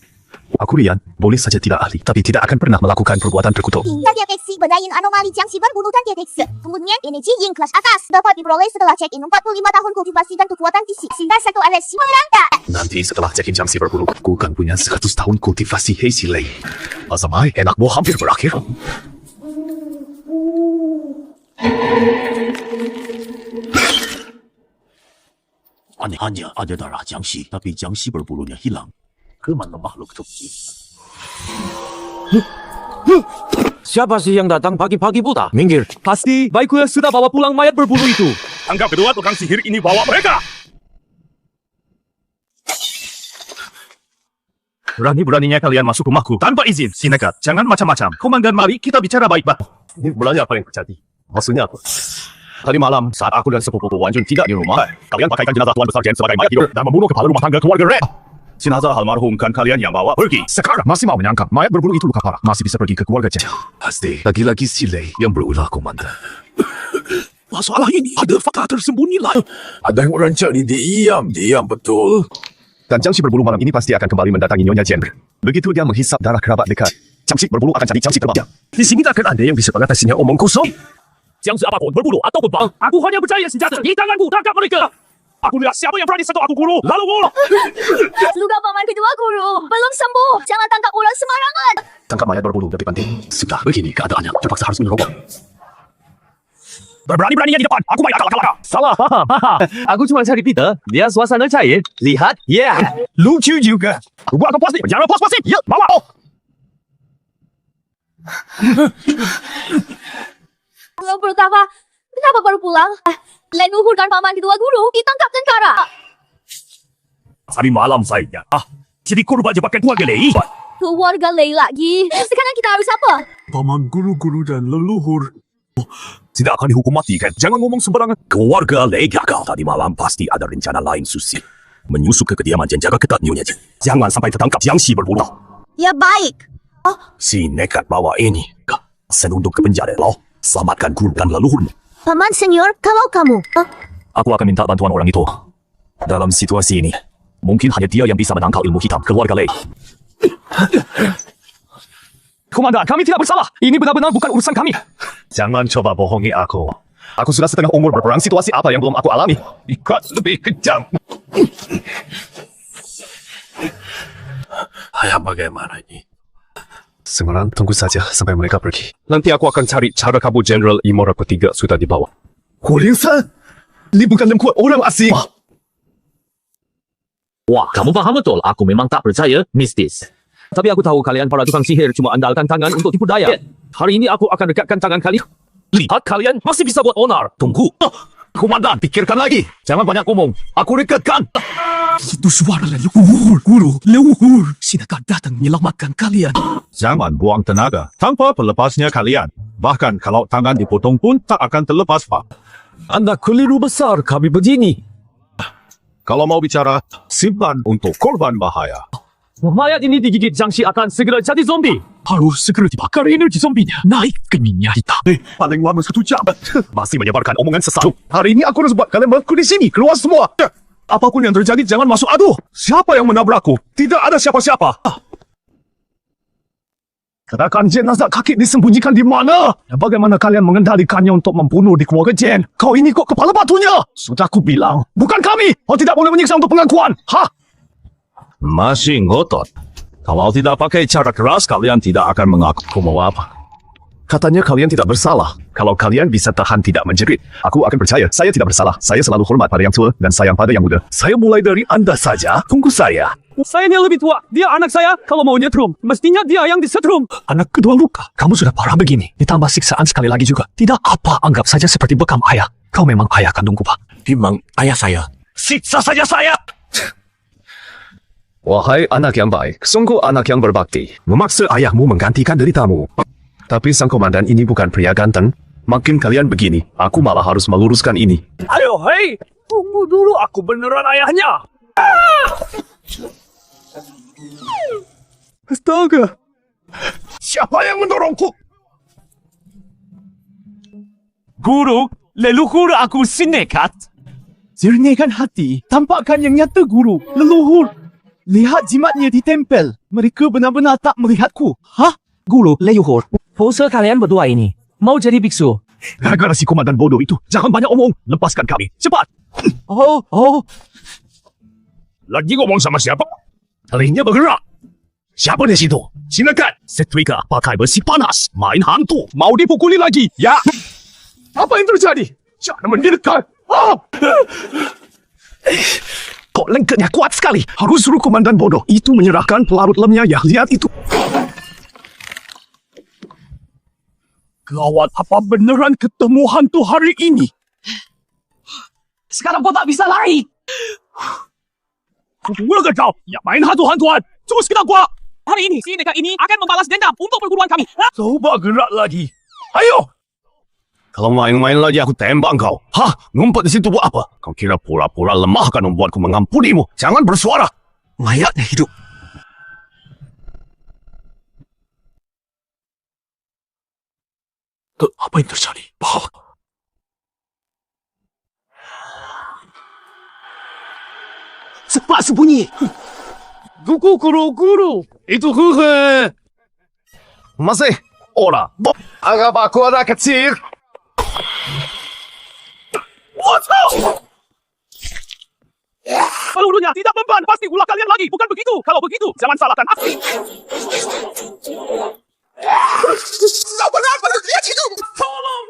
Aku Rian, boleh saja tidak ahli, tapi tidak akan pernah melakukan perbuatan terkutuk. Deteksi bedain anomali Jiangxi berbulu dan deteksi. Kemudian energi Yin kelas atas dapat diperoleh setelah check-in 45 tahun kultivasi dan kekuatan fisik. Sehingga satu alergi merangkak. Nanti setelah check-in Jiangxi berbulu, aku akan punya 100 tahun kultivasi Hazy Lei. Asamai, enakmu hampir berakhir. Anehnya ada darah Jiangxi, tapi Jiangxi berbulunya hilang. Kemana makhluk itu? Siapa sih yang datang pagi-pagi buta? Minggir. Pasti baikku sudah bawa pulang mayat berbulu itu. Anggap kedua tukang sihir ini bawa mereka. Berani-beraninya kalian masuk rumahku tanpa izin. Si nekat, jangan macam-macam. Komandan, mari kita bicara baik-baik. Ini sebenarnya apa yang terjadi? Maksudnya apa? Tadi malam, saat aku dan sepupu Wan Jun tidak di rumah, kalian pakaikan jenazah Tuan Besar Jen sebagai mayat hidup dan membunuh kepala rumah tangga keluarga Red. Jenazah almarhum kan kalian yang bawa pergi. Sekarang masih mau menyangka mayat berbulu itu luka parah, masih bisa pergi ke keluarga Jen. Pasti lagi-lagi si Lei yang berulah, Komandan. Masalah ini ada fakta tersembunyi lain. Ada yang merancang diam betul. Dan Jiangxi berbulu malam ini pasti akan kembali mendatangi Nyonya Jen. Begitu dia menghisap darah kerabat dekat, Jiangxi berbulu akan jadi Jiangxi terbang. Di sini tak akan ada yang bisa mengatasinya omong kosong. Jiangxi apapun, berbulu ataupun bang, aku hanya percaya senjata di tanganku, tangkap mereka. Aku lihat siapa yang berani sentuh aku guru, lalu guru. Luka paman kedua guru belum sembuh. Jangan tangkap orang sembarangan. Tangkap mayat berbulu lebih penting. Sudah begini keadaannya, terpaksa harus menyerobot. Berani-beraninya di depan, aku main akal-akal. Salah paham. Aku cuma cari Peter. Dia suasana cair. Lihat, Lucu juga. Buat aku pasti, jangan puas-puasin. Ya, bawa. Belum pertama, kenapa baru pulang? Leluhur dan paman kedua guru ditangkap tentara. Tadi malam saja. Jadi korban jebakan keluarga Lei. Keluarga Lei lagi. Sekarang kita harus apa? Paman guru-guru dan leluhur. Tidak akan dihukum mati kan? Jangan ngomong sembarangan. Keluarga Lei gagal tadi malam. Pasti ada rencana lain Susi. Menyusup ke kediaman dan jaga ketat Nyonya Jen. Jangan sampai tertangkap Jiangxi berbulu. Ya baik. Si nekat bawa ini. Senunduk ke penjara loh. Selamatkan guru dan leluhurmu. Paman senior, kalau kamu... Aku akan minta bantuan orang itu. Dalam situasi ini, mungkin hanya dia yang bisa menangkal ilmu hitam keluarga Lei. Komandan, kami tidak bersalah. Ini benar-benar bukan urusan kami. Jangan coba bohongi aku. Aku sudah setengah umur berperang, situasi apa yang belum aku alami. Ikat lebih kejam. Ayah bagaimana ini? Sekarang tunggu saja sampai mereka pergi. Nanti aku akan cari cara kabur General Imora ketiga sudah dibawa. Hulingshan, ini bukan lengkuat orang asing. Wah, kamu paham betul. Aku memang tak percaya mistis. Tapi aku tahu kalian para tukang sihir cuma andalkan tangan untuk tipu daya. Hari ini aku akan dekatkan tangan kalian. Lihat kalian masih bisa buat onar. Tunggu. Komandan, pikirkan lagi. Jangan banyak ngomong. Aku rekatkan. Itu suara leluhur, guru. Leluhur. Silakan datang menyelamatkan kalian. Jangan buang tenaga. Tanpa pelepasnya kalian. Bahkan kalau tangan dipotong pun tak akan terlepas, Pak. Anda keliru besar kami begini. Kalau mau bicara, simpan untuk korban bahaya. Mayat ini digigit Jiangxi akan segera jadi zombie. Harus segera dibakar energi zombinya. Naik ke minyak hitam. Paling lama 1 jam. Masih menyebarkan omongan sesat. Hari ini aku harus buat kalian bangku di sini. Keluar semua. Apapun yang terjadi, jangan masuk aduh. Siapa yang menabrakku? Tidak ada siapa-siapa. Katakan jenazah kakek disembunyikan di mana? Bagaimana kalian mengendalikannya untuk membunuh di keluarga Jen? Kau ini kok kepala batunya? Sudah aku bilang, bukan kami. Kau tidak boleh menyiksa untuk pengakuan. Masih ngotot. Kalau tidak pakai cara keras, kalian tidak akan mengaku. Mau apa? Katanya kalian tidak bersalah. Kalau kalian bisa tahan tidak menjerit, aku akan percaya. Saya tidak bersalah. Saya selalu hormat pada yang tua dan sayang pada yang muda. Saya mulai dari Anda saja. Tunggu saya. Saya yang lebih tua. Dia anak saya. Kalau mau nyetrum, mestinya dia yang disetrum. Anak kedua luka. Kamu sudah parah begini. Ditambah siksaan sekali lagi juga. Tidak apa, anggap saja seperti bekam ayah. Kau memang ayah kandungku, Pak. Memang ayah saya. Siksa saja saya. Wahai anak yang baik, sungguh anak yang berbakti. Memaksa ayahmu menggantikan deritamu. Tapi sang komandan ini bukan pria ganteng. Makin kalian begini, aku malah harus meluruskan ini. Ayo, hei. Tunggu dulu, aku beneran ayahnya. Astaga. Siapa yang mendorongku? Guru, leluhur aku si nekat. Jernihkan hati, tampakkan yang nyata guru. Leluhur, lihat jimatnya di tempel. Mereka benar-benar tak melihatku. Hah? Guru, leluhur, pose kalian berdua ini mau jadi biksu. Gara-gara si komandan bodoh itu. Jangan banyak omong. Lepaskan kami. Cepat. Oh. Lagi ngomong sama siapa? Telinga bergerak. Siapa di situ? Silakan. Setrika pakai besi panas. Main hantu. Mau dipukuli lagi? Ya. Apa yang terjadi? Jangan mendekat. Kok lengketnya kuat sekali. Harus suruh komandan bodoh itu menyerahkan pelarut lemnya ya. Lihat itu. Gawat, apa beneran ketemu hantu hari ini? Sekarang kau tak bisa lari. Gua ke kau. Ya main hantu-hantuan. Terus kita gua. Hari ini, si nekat ini akan membalas dendam untuk perguruan kami. Coba gerak lagi. Ayo. Kalau main-main lagi aku tembak kau. Hah? Ngumpet di situ buat apa? Kau kira pura-pura lemah kan membuatku mengampunimu? Jangan bersuara. Mayatnya hidup. Apa yang terjadi? Cepat sembunyi. Guru. Itu guru. Masih. Ora. Anggap aku anak kecil. Pelurunya tidak mempan. Pasti ulah kalian lagi. Bukan begitu. Kalau begitu, jangan salahkan aku. Kau benar-benar lihat itu. Tolong.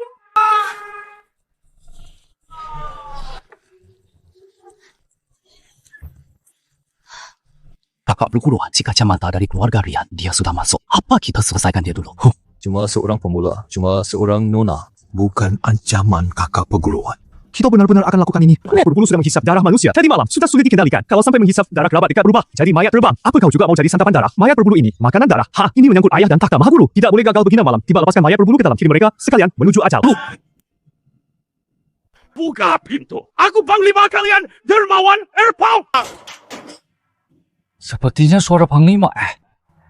Kakak berguru, jika kacamata dari keluarga Rian, dia sudah masuk. Apa kita selesaikan dia dulu? Cuma seorang pemula, cuma seorang nona. Bukan ancaman kakak perguruan. Kita benar-benar akan lakukan ini. Berbulu sudah menghisap darah manusia. Tadi malam sudah sulit dikendalikan. Kalau sampai menghisap darah kerabat dekat berubah jadi mayat terbang. Apa kau juga mau jadi santapan darah? Mayat berbulu ini makanan darah. Ini menyangkut ayah dan takhta Mahaguru. Tidak boleh gagal begini malam. Tiba lepaskan mayat berbulu ke dalam. Kirim mereka sekalian menuju ajal. Buka pintu. Aku panglima kalian. Dermawan Erpau. Sepertinya suara Panglima.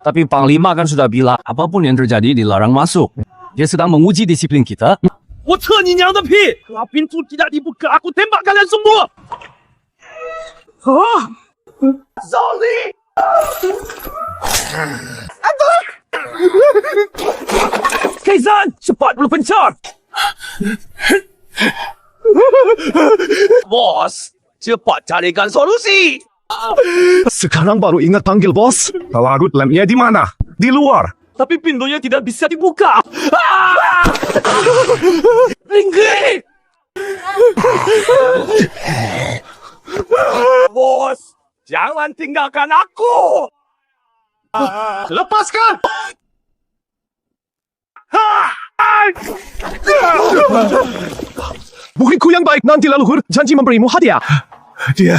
Tapi Panglima kan sudah bilang apapun yang terjadi dilarang masuk. Dia sedang menguji disiplin kita. 我撤你娘的屁！Kalau pintu tidak dibuka, aku tembak kalian semua! Zoli! Kaizan, cepat bulu pencar! Bos, cepat carikan solusi! Sekarang baru ingat panggil bos. Pelarut lemnya di mana? Di luar. Tapi pintunya tidak bisa dibuka. Ringgi! Bos, jangan tinggalkan aku. Lepaskan! Muridku yang baik, nanti leluhur janji memberimu hadiah. Dia,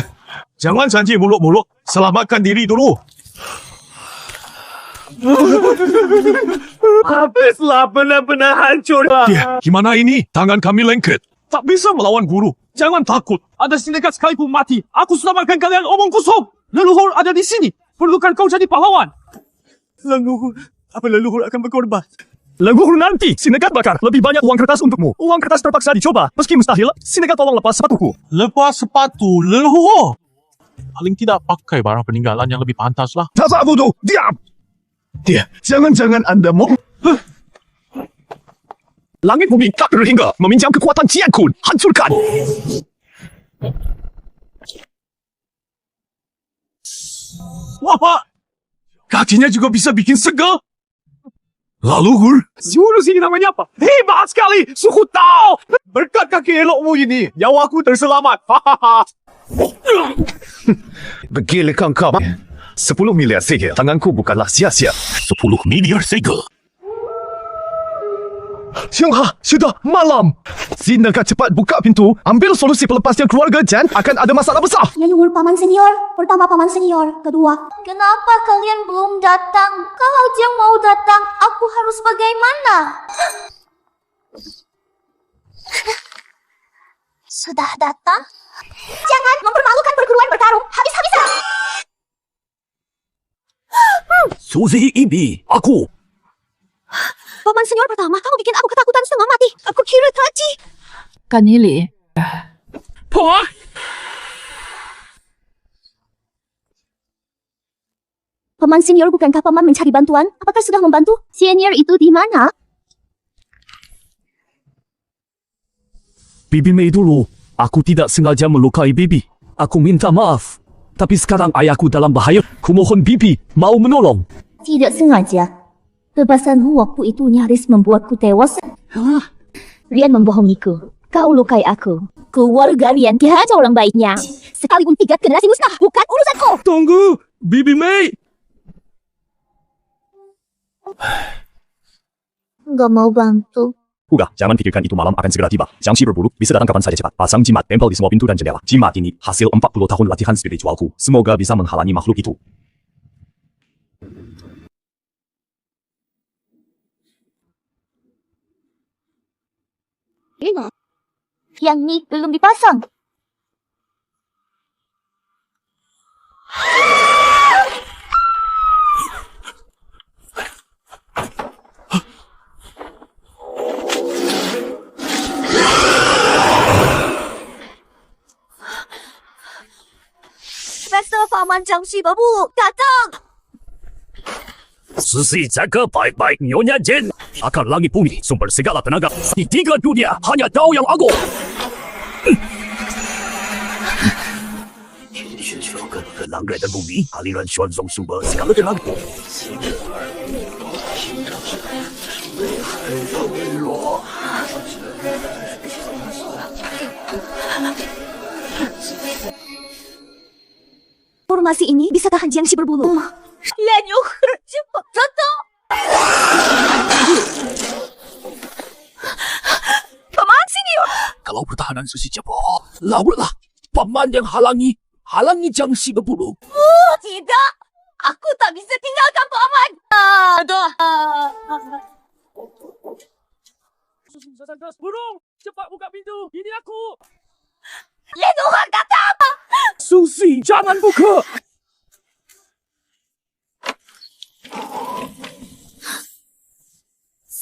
jangan janji muluk-muluk. Selamatkan diri dulu. Habislah benar-benar hancur. Dia, gimana ini? Tangan kami lengket. Tak bisa melawan guru. Jangan takut. Ada sindikat sekalipun mati. Aku sudah makan kalian omong kosong. Leluhur ada di sini. Perlukan kau jadi pahlawan. Leluhur, apa leluhur akan berkorban? Leluhur nanti, sindikat bakar. Lebih banyak uang kertas untukmu. Uang kertas terpaksa dicoba. Meski mustahil, sindikat tolong lepas sepatuku. Lepas sepatu, leluhur. Paling tidak pakai barang peninggalan yang lebih pantas lah. Dasar bodoh, diam! Dia, jangan-jangan Anda mau... Langit bumi tak terhingga meminjam kekuatan Jian Kun. Hancurkan! Wah, Kakinya juga bisa bikin segal. Leluhur, jurus ini namanya apa? Hebat sekali, suku tahu. Berkat kaki elokmu ini, nyawaku terselamat. begilikan kau. 10 miliar segel. Tanganku bukanlah sia-sia. 10 miliar segel. Xiongha, sudah malam. Sindakan cepat buka pintu. Ambil solusi pelepasnya keluarga Jan. Akan ada masalah besar. Leluhur paman senior. Pertama paman senior. Kedua. Kenapa kalian belum datang? Kalau Jiang mau datang, aku harus bagaimana? Sudah datang? Jangan mempermalukan perguruan bertarung. Habis-habisan. Suzy Ibi, aku. Paman senior pertama, kamu bikin aku ketakutan Paman setengah mati. Aku kira tadi. Kan Ili. Paman senior, bukankah Paman mencari bantuan? Apakah sudah membantu? Senior itu di mana? Bibi Mei dulu. Aku tidak sengaja melukai Bibi. Aku minta maaf. Tapi sekarang ayahku dalam bahaya. Kumohon Bibi mau menolong. Tidak sengaja. Bebasan waktu itu nyaris membuatku tewas. Rian membohongiku. Kau lukai aku. Keluarga Rian kacau orang baiknya. Sekalipun 3 generasi musnah, bukan urusanku. Tunggu, Bibi Mei. Nggak mau bantu. Udah, jangan pikirkan itu, malam akan segera tiba. Jiangxi berbulu, bisa datang kapan saja cepat. Pasang jimat tempel di semua pintu dan jendela. Jimat ini hasil 40 tahun latihan spiritualku. Semoga bisa menghalangi makhluk itu. Yang ini belum dipasang. Pesta Paman Jiangxi Babu datang. Susi jaga baik-baik Nyonya Jen. Akar langit bumi, sumber segala tenaga. Di 3 dunia, hanya Dao yang agung. Langit dan bumi, aliran Xuanzong sumber segala tenaga. Formasi ini bisa tahan Jiangxi berbulu. Lanyo cepat datang. Paman senior. Kalau pertahanan Susi jebol, lautlah. Paman yang halangi Jiangxi berbulu. Tidak. Aku tak bisa tinggalkan Paman. Aduh. Burung, cepat buka pintu. Ini aku. Lenuhan datang. Susi, jangan buka.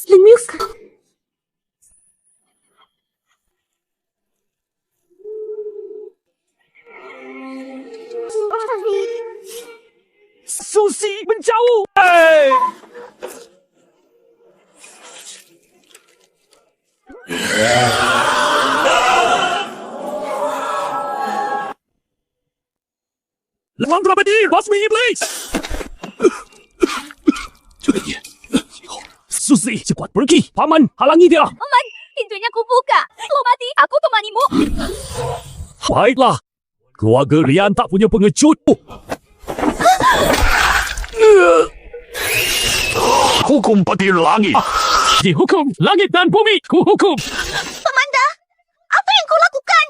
Lemiuk. Susi menjauh. Hey! Lawan Drapedi, Basmi Iblis! Susi, cepat pergi. Paman, halangi dia. Paman, pintunya kubuka. Lo mati, aku temanimu. Baiklah. Keluarga Rian tak punya pengecut. Hukum petir langit. Dihukum langit dan bumi. Kuhukum. Pamanda, apa yang kau lakukan?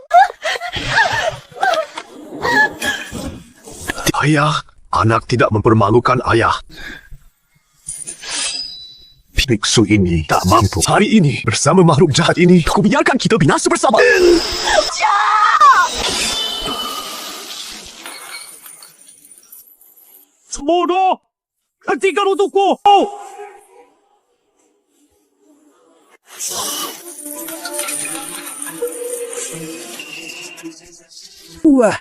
Ayah, anak tidak mempermalukan ayah. Biksu ini tak mampu. Hari ini, bersama makhluk jahat ini, aku biarkan kita binasa bersama. Bodoh! Hentikan untukku! Wah!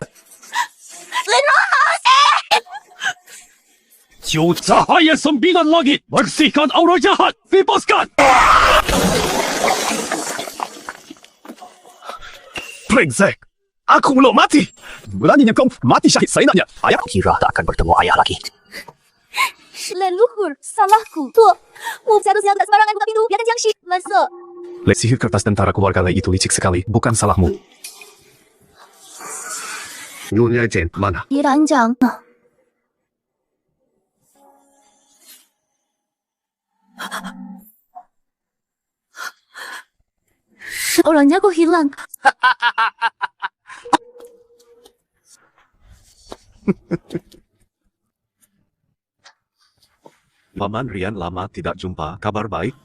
Cahaya sembilan langit, bersihkan aura jahat, bebaskan! Brengsek! Aku belum mati! Beraninya kau mati syahid sainanya. Ayah kira tak akan bertemu ayah lagi. Leluhur, salahku. Tuh, seharusnya tak sembarangan buka pintu. Biarkan Jiangxi masuk. Sihir kertas tentara keluarga Lei itu licik sekali. Bukan salahmu. Nyonya Jen, mana? Di ranjang. Orangnya kok hilang. Paman Rian lama tidak jumpa. Kabar baik?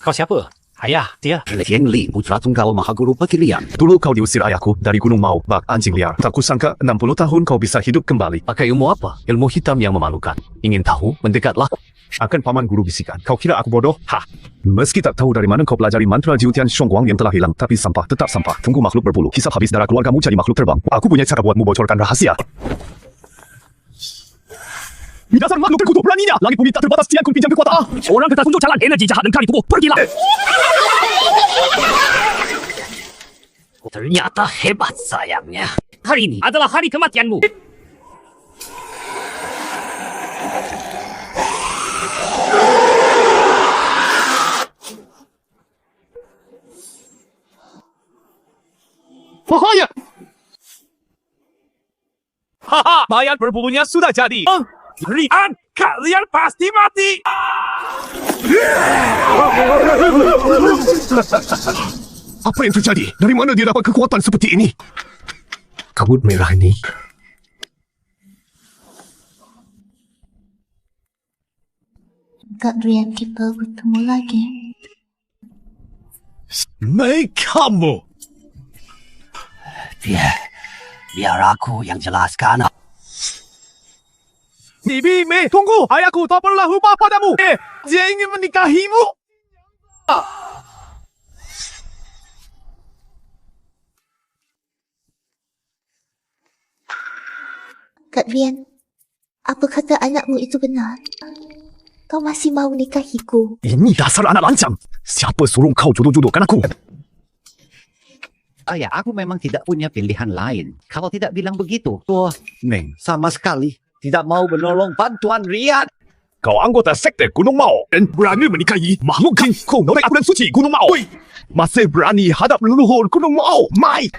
Kau siapa? Ayah, dia. Tian Li, putra tunggal Mahaguru Pekilian. Dulu kau diusir ayahku dari Gunung Mau, bak anjing liar. Tak kusangka 60 tahun kau bisa hidup kembali. Pakai ilmu apa? Ilmu hitam yang memalukan. Ingin tahu? Mendekatlah. Akan paman guru bisikan. Kau kira aku bodoh? Hah? Meski tak tahu dari mana kau pelajari mantra Jiutian Shongguang yang telah hilang, tapi sampah tetap sampah. Tunggu makhluk berbulu. Hisap habis darah keluargamu jadi makhluk terbang. Aku punya cara buatmu bocorkan rahasia. Dasar makhluk terkutuk, beraninya! Langit bumi tak terbatas, kian ku pinjam kekuatan. Orang kita tunjuk jalan energi jahat dan kari tubuh. Pergilah. Ternyata hebat sayangnya. Hari ini adalah hari kematianmu. Bahaya! Haha, mayat berbulunya sudah jadi. Rian, kalian pasti mati. Apa yang terjadi? Dari mana dia dapat kekuatan seperti ini? Kabut merah ini. Kak Rian, kita bertemu lagi. Mei kamu! Biar aku yang jelaskan. Bibi, Mei, tunggu. Ayahku tak pernah lupa padamu. Dia ingin menikahimu. Kak Rian, apa kata anakmu itu benar? Kau masih mau nikahiku? Ini dasar anak lancang. Siapa suruh kau jodoh-jodohkan aku? Ayah, aku memang tidak punya pilihan lain. Kalau tidak bilang begitu, Neng sama sekali tidak mau menolong bantuan Rian. Kau anggota sekte Gunung Mau dan berani menikahi makhluk kau naik bulan suci Gunung Mau. Masih berani hadap leluhur Gunung Mau. Mai!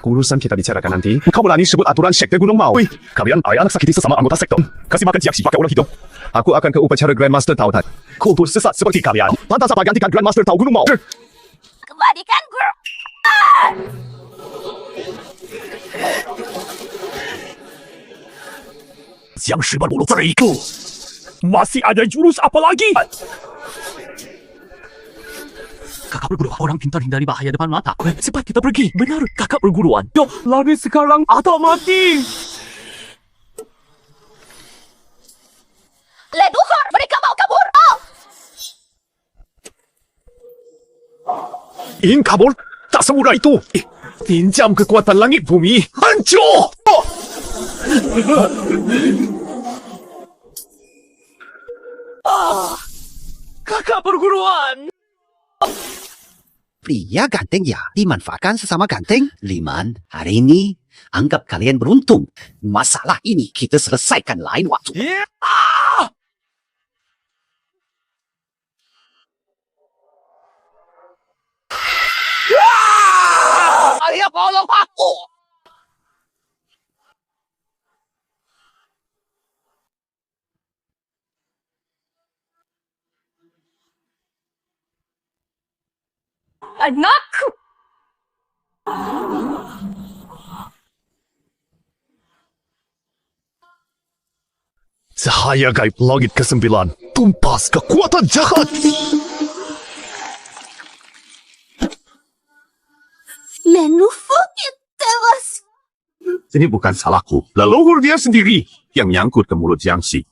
Urusan kita bicarakan nanti. Kau berani sebut aturan sekte Gunung Mau. Kalian ayah anak sakiti sesama anggota sekte. Kasih makan siak pakai orang hidup. Aku akan ke upacara Grandmaster Tao Tan. Kultur sesat seperti kalian. Lantas apa gantikan Grandmaster Tao Gunung Mau? Kembalikan guru. Yang Shiban Bulu teriku. Masih ada jurus apa lagi? Kakak perguruan orang pintar hindari bahaya depan mata. Cepat kita pergi. Benar, kakak perguruan. Yuk, lari sekarang atau mati. Leluhur, mereka mau kabur. Ingin kabur? Tak semudah itu. Pinjam kekuatan langit bumi. Hancur! Kakak perguruan. Pria ganteng ya, dimanfaatkan sesama ganteng. Liman, hari ini anggap kalian beruntung. Masalah ini kita selesaikan lain waktu. Ayah, tolong aku. Anakku. Cahaya gaib langit ke-9. Tumpas kekuatan jahat. Leluhur tewas. Ini bukan salahku. Leluhur dia sendiri yang nyangkut ke mulut Jiangxi.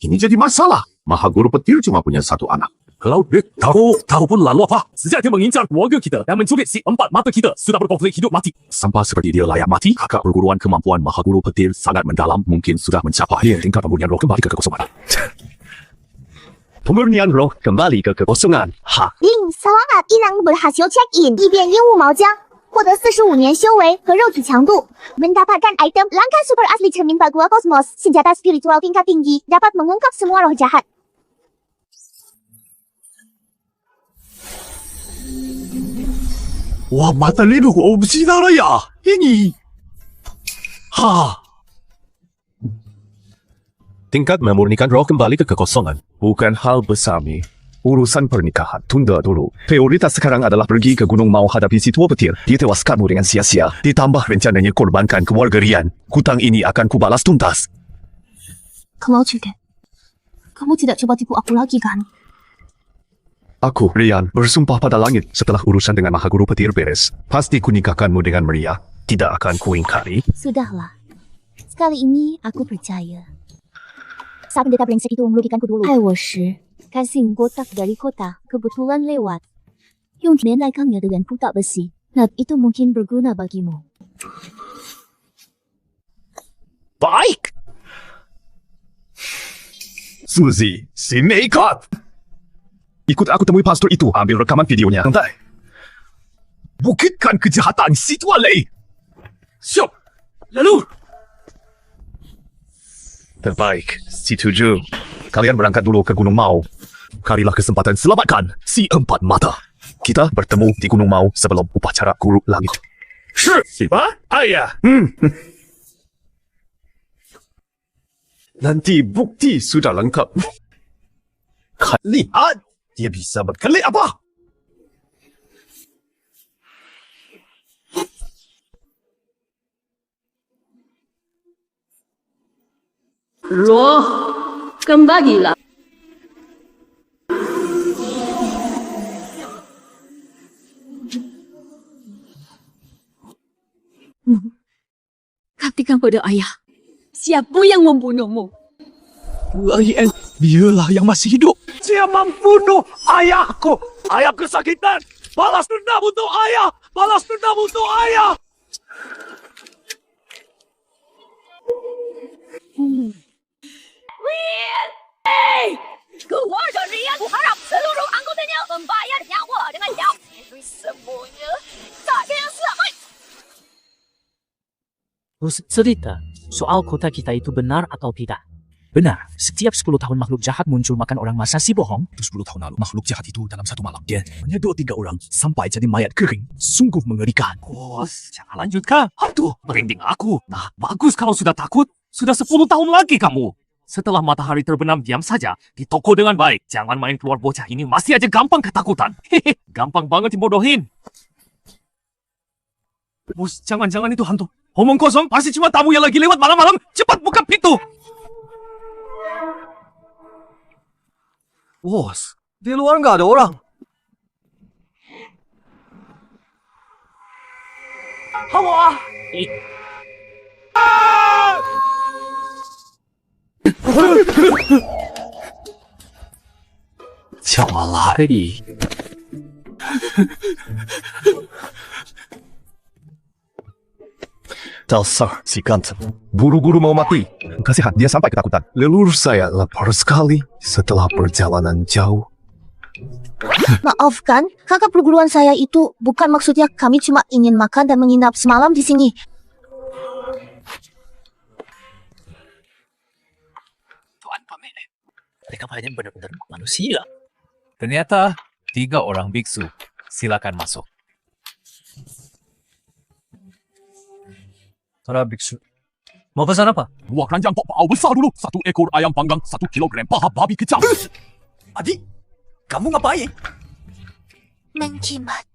Ini jadi masalah. Mahaguru Petir cuma punya satu anak. Kalau dia tahu pun lalu apa? Sejak dia mengincar keluarga kita dan menculik si 4 mata kita, sudah berkonflik hidup mati. Sampah seperti dia layak mati, kakak perguruan kemampuan Mahaguru Petir sangat mendalam, mungkin sudah mencapai tingkat pemurnian roh kembali ke kekosongan. Pemurnian roh kembali ke kekosongan. Ha! Selamat, Inang berhasil check in. 异变鹦鹉毛浆，获得45年修为和肉体强度。Mendapatkan item langkah super asli cermin Bagua Cosmos. Senjata spiritual tingkat tinggi dapat mengungkap semua roh jahat. Wah, mata leluhur,我不知道了呀。ini. Ha! Tingkat memurnikan roh kembali ke kekosongan. Bukan hal besar ni. Urusan pernikahan. Tunda dulu. Prioritas sekarang adalah pergi ke Gunung Mau hadapi si tua petir. Dia tewaskanmu dengan sia-sia. Ditambah rencananya korbankan keluarga Rian. Hutang ini akan kubalas tuntas. Kalau Judet, kamu tidak coba tipu aku lagi kan? Aku, Rian, bersumpah pada langit setelah urusan dengan Maha Guru Petir beres. Pasti kunikahkanmu dengan Maria. Tidak akan kuingkari. Sudahlah. Sekali ini aku percaya. Saat pendeta brengsek itu meludikanku dulu. Kasing kotak dari kota kebetulan lewat. Yung menaikannya dengan putak besi. Nah, itu mungkin berguna bagimu. Baik. Suzy, sini ikut. Ikut aku temui pastor itu, ambil rekaman videonya. Santai. Bukitkan kejahatan si tua Lei. Siap. Lalu. Terbaik, setuju. Kalian berangkat dulu ke Gunung Mau. Carilah kesempatan selamatkan si empat mata. Kita bertemu di Gunung Mau sebelum upacara Guru Langit. Siapa? Ayah. Nanti bukti sudah lengkap. Lihat, dia bisa berkelit apa? Loh, kembalilah. Katakan pada ayah, siapa yang membunuhmu? Lian, dialah yang masih hidup. Dia membunuh ayahku. Ayah kesakitan. Balas dendam untuk ayah. Balas dendam untuk ayah. Rian! Hey! Keluarga Rian harap seluruh anggotanya membayar nyawa dengan nyawa. Semuanya tak ada yang selamat. Cerita soal kota kita itu benar atau tidak? Benar, setiap 10 tahun makhluk jahat muncul makan orang. Masa si bohong? 10 tahun lalu, makhluk jahat itu dalam satu malam dia menyedot 3 orang sampai jadi mayat kering. Sungguh mengerikan. Bos, jangan lanjutkan. Aduh, merinding aku. Nah, bagus kalau sudah takut. Sudah 10 tahun lagi kamu. Setelah matahari terbenam, diam saja. Di toko dengan baik. Jangan main keluar bocah ini. Masih aja gampang ketakutan. Hehe, gampang banget dibodohin. Bos, jangan-jangan itu hantu. Omong kosong, pasti cuma tamu yang lagi lewat malam-malam. Cepat buka pintu. Bos, di luar nggak ada orang. Hawa! Siapa lari? Dasar si ganteng. Buru-buru mau mati. Kasihan, dia sampai ketakutan. Leluhur saya lapar sekali setelah perjalanan jauh. Maafkan, kakak perguruan saya itu bukan maksudnya kami cuma ingin makan dan menginap semalam di sini. Tuan pemilik, mereka banyak benar-benar manusia. Ternyata 3 orang biksu. Silakan masuk. Para biksu. Mau pesan apa? 2 keranjang pok pau besar dulu. 1 ekor ayam panggang, 1 kilogram paha babi kecap. Adik, kamu ngapain? Menjimat.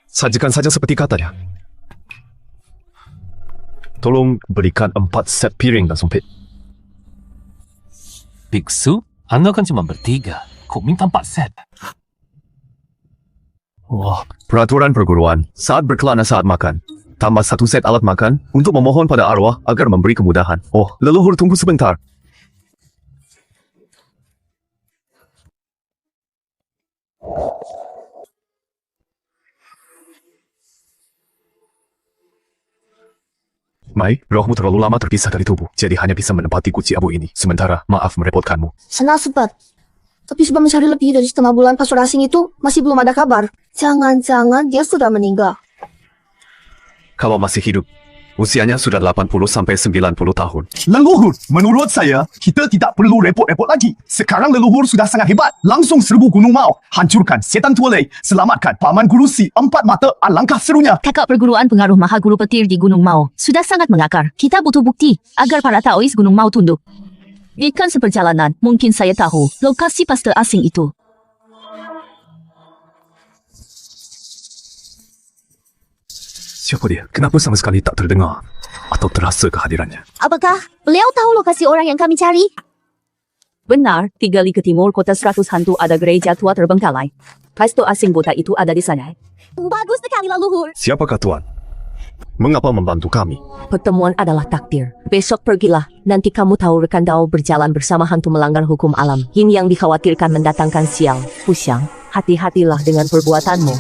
Sajikan saja seperti katanya. Tolong berikan 4 set piring dan sumpit. Biksu, Anda kan cuma bertiga. Kok minta 4 set? Wah, peraturan perguruan. Saat berkelana saat makan. Tambah 1 set alat makan untuk memohon pada arwah agar memberi kemudahan. Oh, leluhur tunggu sebentar. Mai, rohmu terlalu lama terpisah dari tubuh, jadi hanya bisa menempati guci abu ini. Sementara, maaf merepotkanmu. Senang sempat. Tapi sudah mencari lebih dari setengah bulan pastor asing itu, masih belum ada kabar. Jangan-jangan dia sudah meninggal. Kalau masih hidup, usianya sudah 80 sampai 90 tahun. Leluhur, menurut saya, kita tidak perlu repot-repot lagi. Sekarang leluhur sudah sangat hebat. Langsung serbu Gunung Mau. Hancurkan setan tua Lei. Selamatkan Paman Guru si 4 mata. Alangkah serunya. Kakak perguruan pengaruh Maha Guru Petir di Gunung Mau sudah sangat mengakar. Kita butuh bukti agar para Taois Gunung Mau tunduk. Ikan seperjalanan, mungkin saya tahu lokasi pastor asing itu. Siapa dia? Kenapa sama sekali tak terdengar atau terasa kehadirannya? Apakah beliau tahu lokasi orang yang kami cari? Benar, 3 li ke timur kota 100 hantu ada gereja tua terbengkalai. Pastor asing botak itu ada di sana. Bagus sekali leluhur. Siapakah Tuan? Mengapa membantu kami? Pertemuan adalah takdir. Besok pergilah. Nanti kamu tahu rekan Dao berjalan bersama hantu melanggar hukum alam. Ini yang dikhawatirkan mendatangkan sial. Pusyang, hati-hatilah dengan perbuatanmu.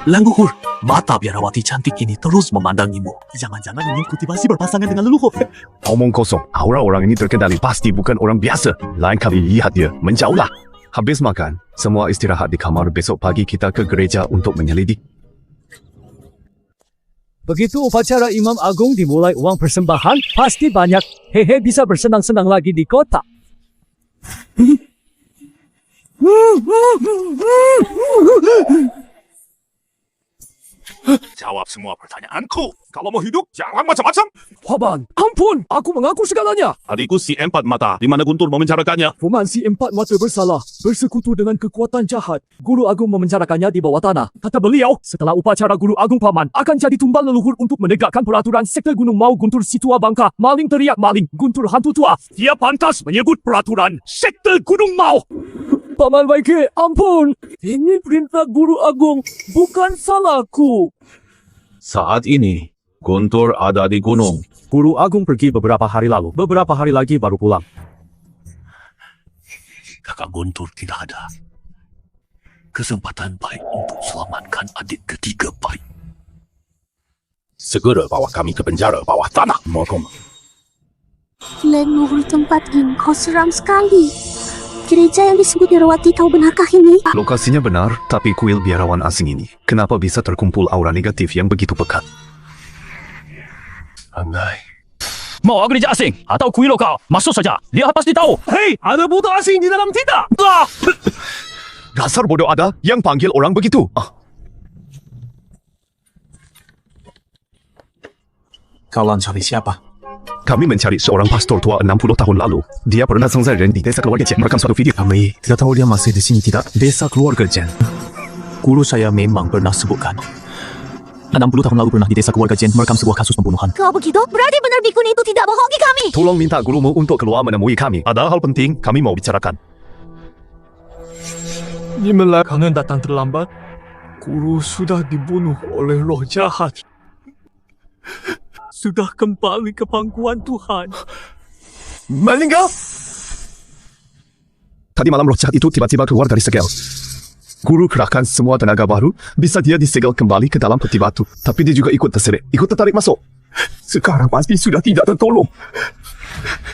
Leluhur, mata biarawati cantik ini terus memandangimu. Jangan-jangan ingin kultivasi berpasangan dengan leluhur. Omong kosong. Aura orang ini terkendali pasti bukan orang biasa. Lain kali lihat dia, menjauhlah. Habis makan, semua istirahat di kamar. Besok pagi kita ke gereja untuk menyelidik. Begitu upacara Imam Agung dimulai, uang persembahan pasti banyak. Hehe, bisa bersenang-senang lagi di kota. Jawab semua pertanyaanku. Kalau mau hidup, jangan macam-macam. Paman, ampun, aku mengaku segalanya. Adikku si empat mata, di mana Guntur memenjarakannya? Paman, si empat mata bersalah, bersekutu dengan kekuatan jahat. Guru Agung memenjarakannya di bawah tanah. Kata beliau, setelah upacara Guru Agung Paman akan jadi tumbal leluhur untuk menegakkan peraturan sekte Gunung Mau Guntur si tua bangka. Maling teriak maling, Guntur hantu tua. Dia pantas menyebut peraturan sekte Gunung Mau. Paman Baike, ampun. Ini perintah Guru Agung, bukan salahku. Saat ini, Guntur ada di gunung. Guru Agung pergi beberapa hari lalu. Beberapa hari lagi baru pulang. Kakak Guntur tidak ada. Kesempatan baik untuk selamatkan adik ketiga baik. Segera bawa kami ke penjara bawah tanah, Mokom. Leluhur, tempat ini kau seram sekali. Gereja yang disebut Biarawati, tahu benarkah ini? Lokasinya benar, tapi kuil biarawan asing ini, kenapa bisa terkumpul aura negatif yang begitu pekat? Andai. Mau gereja asing atau kuil lokal? Masuk saja. Lihat pasti tahu. Hei, ada buta asing di dalam tidak? Dasar bodoh ada yang panggil orang begitu. Kalian cari siapa? Kami mencari seorang pastor tua 60 tahun lalu. Dia pernah selesai di desa keluarga Jen merekam suatu video. Kami tidak tahu dia masih di sini tidak. Desa keluarga Jen. Guru saya memang pernah sebutkan. 60 tahun lalu pernah di desa keluarga Jen merekam sebuah kasus pembunuhan. Kalau begitu, berarti benar bikun itu tidak bohongi kami. Tolong minta gurumu untuk keluar menemui kami. Ada hal penting kami mau bicarakan. Dimana kalian datang terlambat? Guru sudah dibunuh oleh roh jahat. Sudah kembali ke pangkuan Tuhan. Meninggal? Tadi malam roh jahat itu tiba-tiba keluar dari segel. Guru kerahkan semua tenaga baru, bisa dia disegel kembali ke dalam peti batu. Tapi dia juga ikut terseret, ikut tertarik masuk. Sekarang pasti sudah tidak tertolong.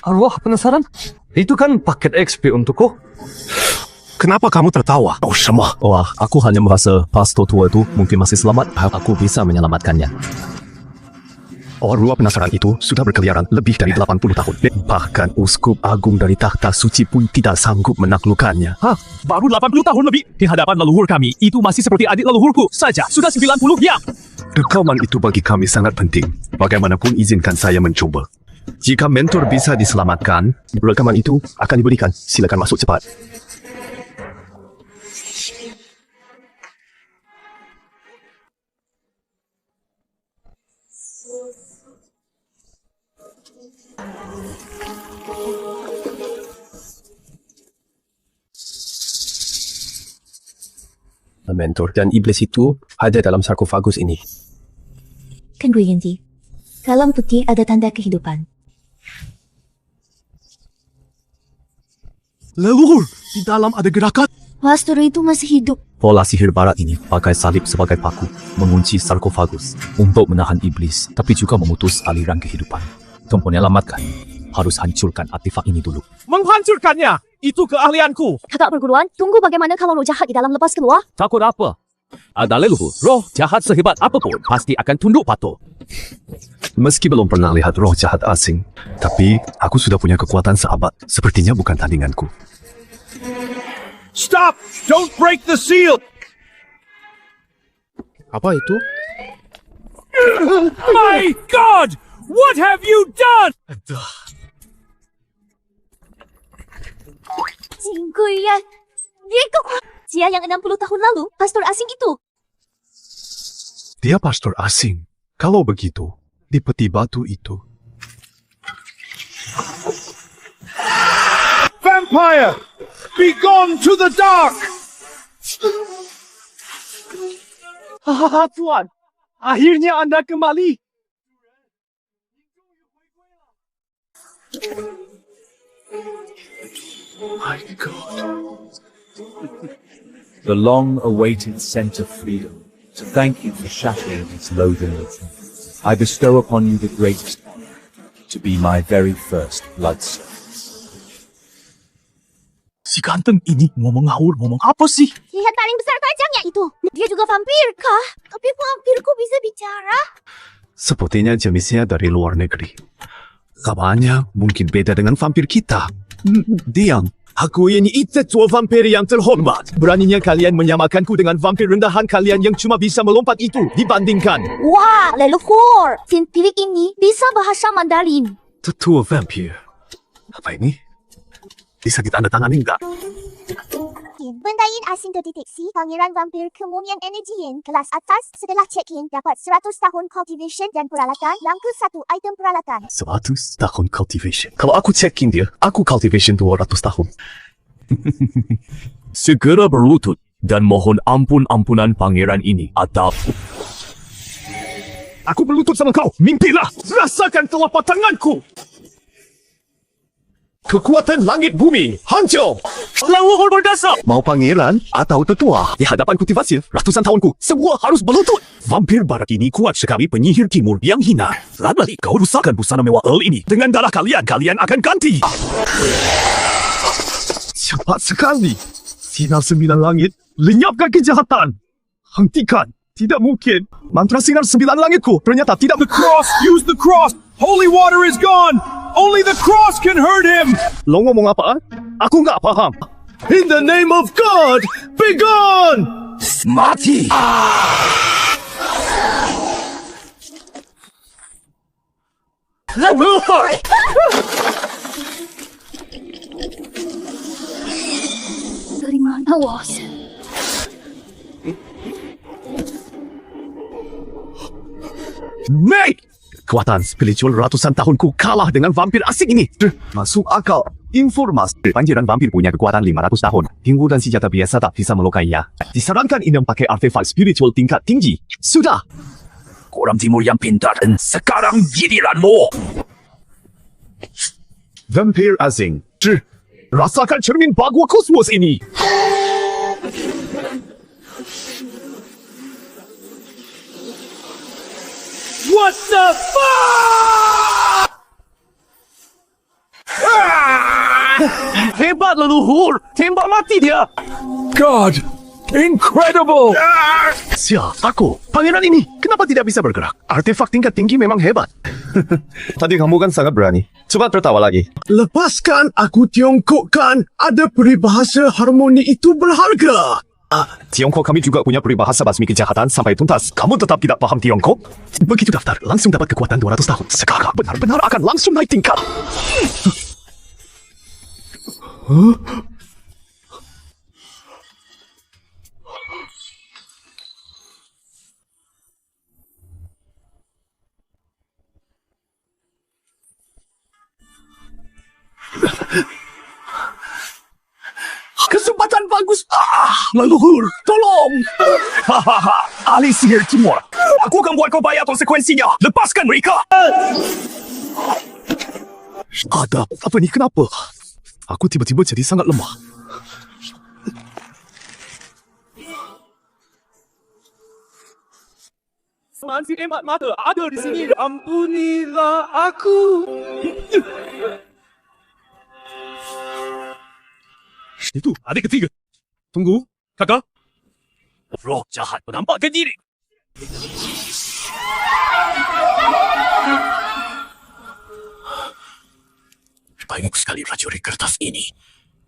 Arwah, penasaran? Itu kan paket XP untukku. Kenapa kamu tertawa? Oh, semua. Wah, aku hanya merasa pastor tua itu mungkin masih selamat. Aku bisa menyelamatkannya. Orang penasaran itu sudah berkeliaran lebih dari 80 tahun. Bahkan uskup agung dari takhta suci pun tidak sanggup menaklukkannya. Hah? Baru 80 tahun lebih? Di hadapan leluhur kami, itu masih seperti adik leluhurku saja. Sudah 90 ya. Rekaman itu bagi kami sangat penting. Bagaimanapun izinkan saya mencoba. Jika mentor bisa diselamatkan, rekaman itu akan diberikan. Silakan masuk cepat. Mentor dan iblis itu ada dalam sarkofagus ini. Kan gue ganti. Dalam putih ada tanda kehidupan. Leluhur, di dalam ada gerakan. Pastor itu masih hidup. Pola sihir barat ini pakai salib sebagai paku, mengunci sarkofagus untuk menahan iblis, tapi juga memutus aliran kehidupan. Untuk menyelamatkan, harus hancurkan artefak ini dulu. Menghancurkannya, itu keahlianku. Kakak perguruan, tunggu bagaimana kalau roh jahat di dalam lepas keluar? Takut apa? Ada leluhur, roh jahat sehebat apapun pasti akan tunduk patuh. Meski belum pernah lihat roh jahat asing, tapi aku sudah punya kekuatan sahabat. Sepertinya bukan tandinganku. Stop! Don't break the seal! Apa itu? My God! What have you done? Cingguyan. Dia yang 60 tahun lalu, pastor asing itu. Dia pastor asing. Kalau begitu, di peti batu itu. vampire! Be gone to the dark! Tuan, akhirnya anda kembali. My God. The long-awaited scent of freedom. To thank you for shattering its loathing of me, I bestow upon you the greatest honor, to be my very first blood service. Si ganteng ini ngomong ngawur, ngomong apa sih? Lihat paling besar tajamnya itu. Dia juga vampir kah? Tapi vampirku bisa bicara. Sepertinya jenisnya dari luar negeri. Kabarnya mungkin beda dengan vampir kita. Diam. Aku ini tetua vampir yang terhormat. Beraninya kalian menyamakanku dengan vampir rendahan kalian yang cuma bisa melompat itu dibandingkan. Wah, leluhur. Vampir ini bisa bahasa Mandarin. Tetua vampir. Apa ini? Bisa ditandatangani enggak? Benda yin asing terdeteksi. Pangeran vampir kemudian energi yin kelas atas. Setelah check-in dapat 100 tahun cultivation dan peralatan. Langkah 1 item peralatan. 100 tahun cultivation. Kalau aku check-in dia, aku cultivation 200 tahun. Segera berlutut dan mohon ampunan pangeran ini atau aku berlutut sama kau. Mimpilah. Rasakan telapak tanganku. Kekuatan langit bumi hancur. Leluhur berdasar. Mau pangeran atau tetua? Di hadapan kultivasi ratusan tahunku, semua harus berlutut. Vampir barat ini kuat sekali, penyihir timur yang hina. Lagi kau rusakkan busana mewah Earl ini. Dengan darah kalian akan ganti. Cepat sekali. Sinar 9 langit, lenyapkan kejahatan. Hentikan. Tidak mungkin. Mantra sinar 9 langitku ternyata tidak... The cross! Use the cross! Holy water is gone! Only the cross can hurt him! Lo ngomong apaan? Aku nggak paham. In the name of God, be gone! Mati! Leluhur! Dari mana, Was? Mate! Kekuatan spiritual ratusan tahunku kalah dengan vampir asing ini. Masuk akal. Informasi. Pangeran vampir punya kekuatan 500 tahun. Pingu dan senjata biasa tak bisa melukainya. Disarankan Inem pakai artefak spiritual tingkat tinggi. Sudah! Orang timur yang pintar dan sekarang giliranmu. Vampir asing. Rasakan cermin bagua kosmos ini. What the fuck? Hebat leluhur! Tembak mati dia! God! Incredible! Sial, aku. Pangeran ini, kenapa tidak bisa bergerak? Artefak tingkat tinggi memang hebat. Tadi kamu kan sangat berani. Coba tertawa lagi. Lepaskan aku tiongkokkan. Ada peribahasa harmoni itu berharga. Tiongkok kami juga punya peribahasa basmi kejahatan sampai tuntas. Kamu tetap tidak paham Tiongkok? Begitu daftar, langsung dapat kekuatan 200 tahun. Sekarang benar-benar akan langsung naik tingkat. Kesempatan bagus. Leluhur, tolong. Hahaha, ahli sihir timur. Aku akan buat kau bayar konsekuensinya. Lepaskan mereka. Ada apa ni? Kenapa? Aku tiba-tiba jadi sangat lemah. Mansi emat mata ada di sini. Ampunilah aku. Itu adik ketiga. Tunggu, kakak. Roh jahat menampakkan diri. Banyak sekali prajurit kertas ini.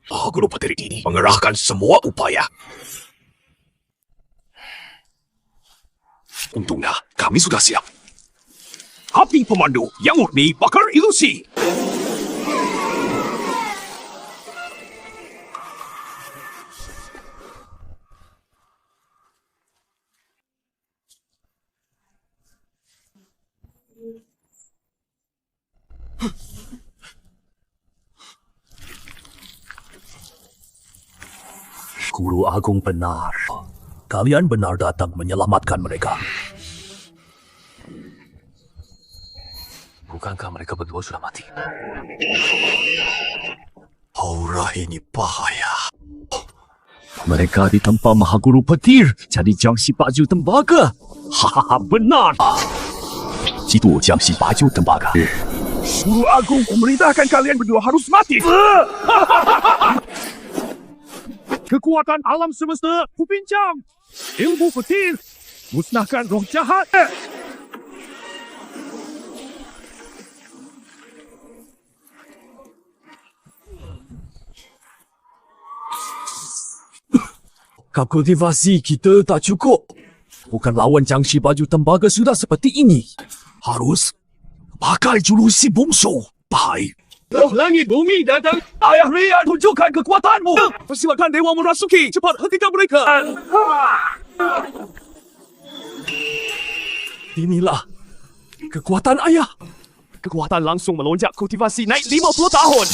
Aku lupa dari ini mengerahkan semua upaya. Untungnya kami sudah siap. Api pemandu yang murni bakar ilusi. Guru Agung benar. Kalian benar datang menyelamatkan mereka. Bukankah mereka berdua sudah mati? Aura ini bahaya. Mereka ditempa Mahaguru Petir jadi Jiangxi Baju Tembaga. Hahaha, benar. Situ Jiangxi Baju Tembaga. Guru Agung memerintahkan kalian berdua harus mati. Kekuatan alam semesta kupincang. Ilmu petir. Musnahkan roh jahat. Kultivasi kita tak cukup. Bukan lawan Jiangxi Baju Tembaga sudah seperti ini. Harus pakai jurus si bungsu. Baik. Roh langit bumi datang. Ayah Rian, tunjukkan kekuatanmu. Persilakan Dewa merasuki. Cepat hentikan mereka. Inilah kekuatan ayah. Kekuatan langsung melonjak kultivasi naik 50 tahun.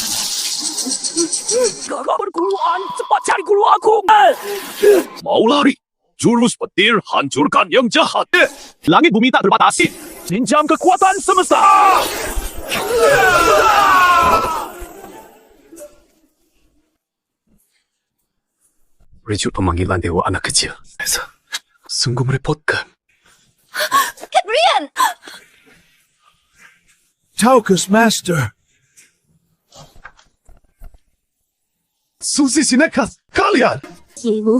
Kakak perguruan, cepat cari Guru Agung. Mau lari? Jurus petir hancurkan yang jahat. Langit bumi tak terbatas. Pinjam kekuatan semesta. Rejut pemanggilan Dewa anak kecil. Sungguh merepotkan. Caprian! Taukus Master. Susi Sinekas, kalian! Ibu,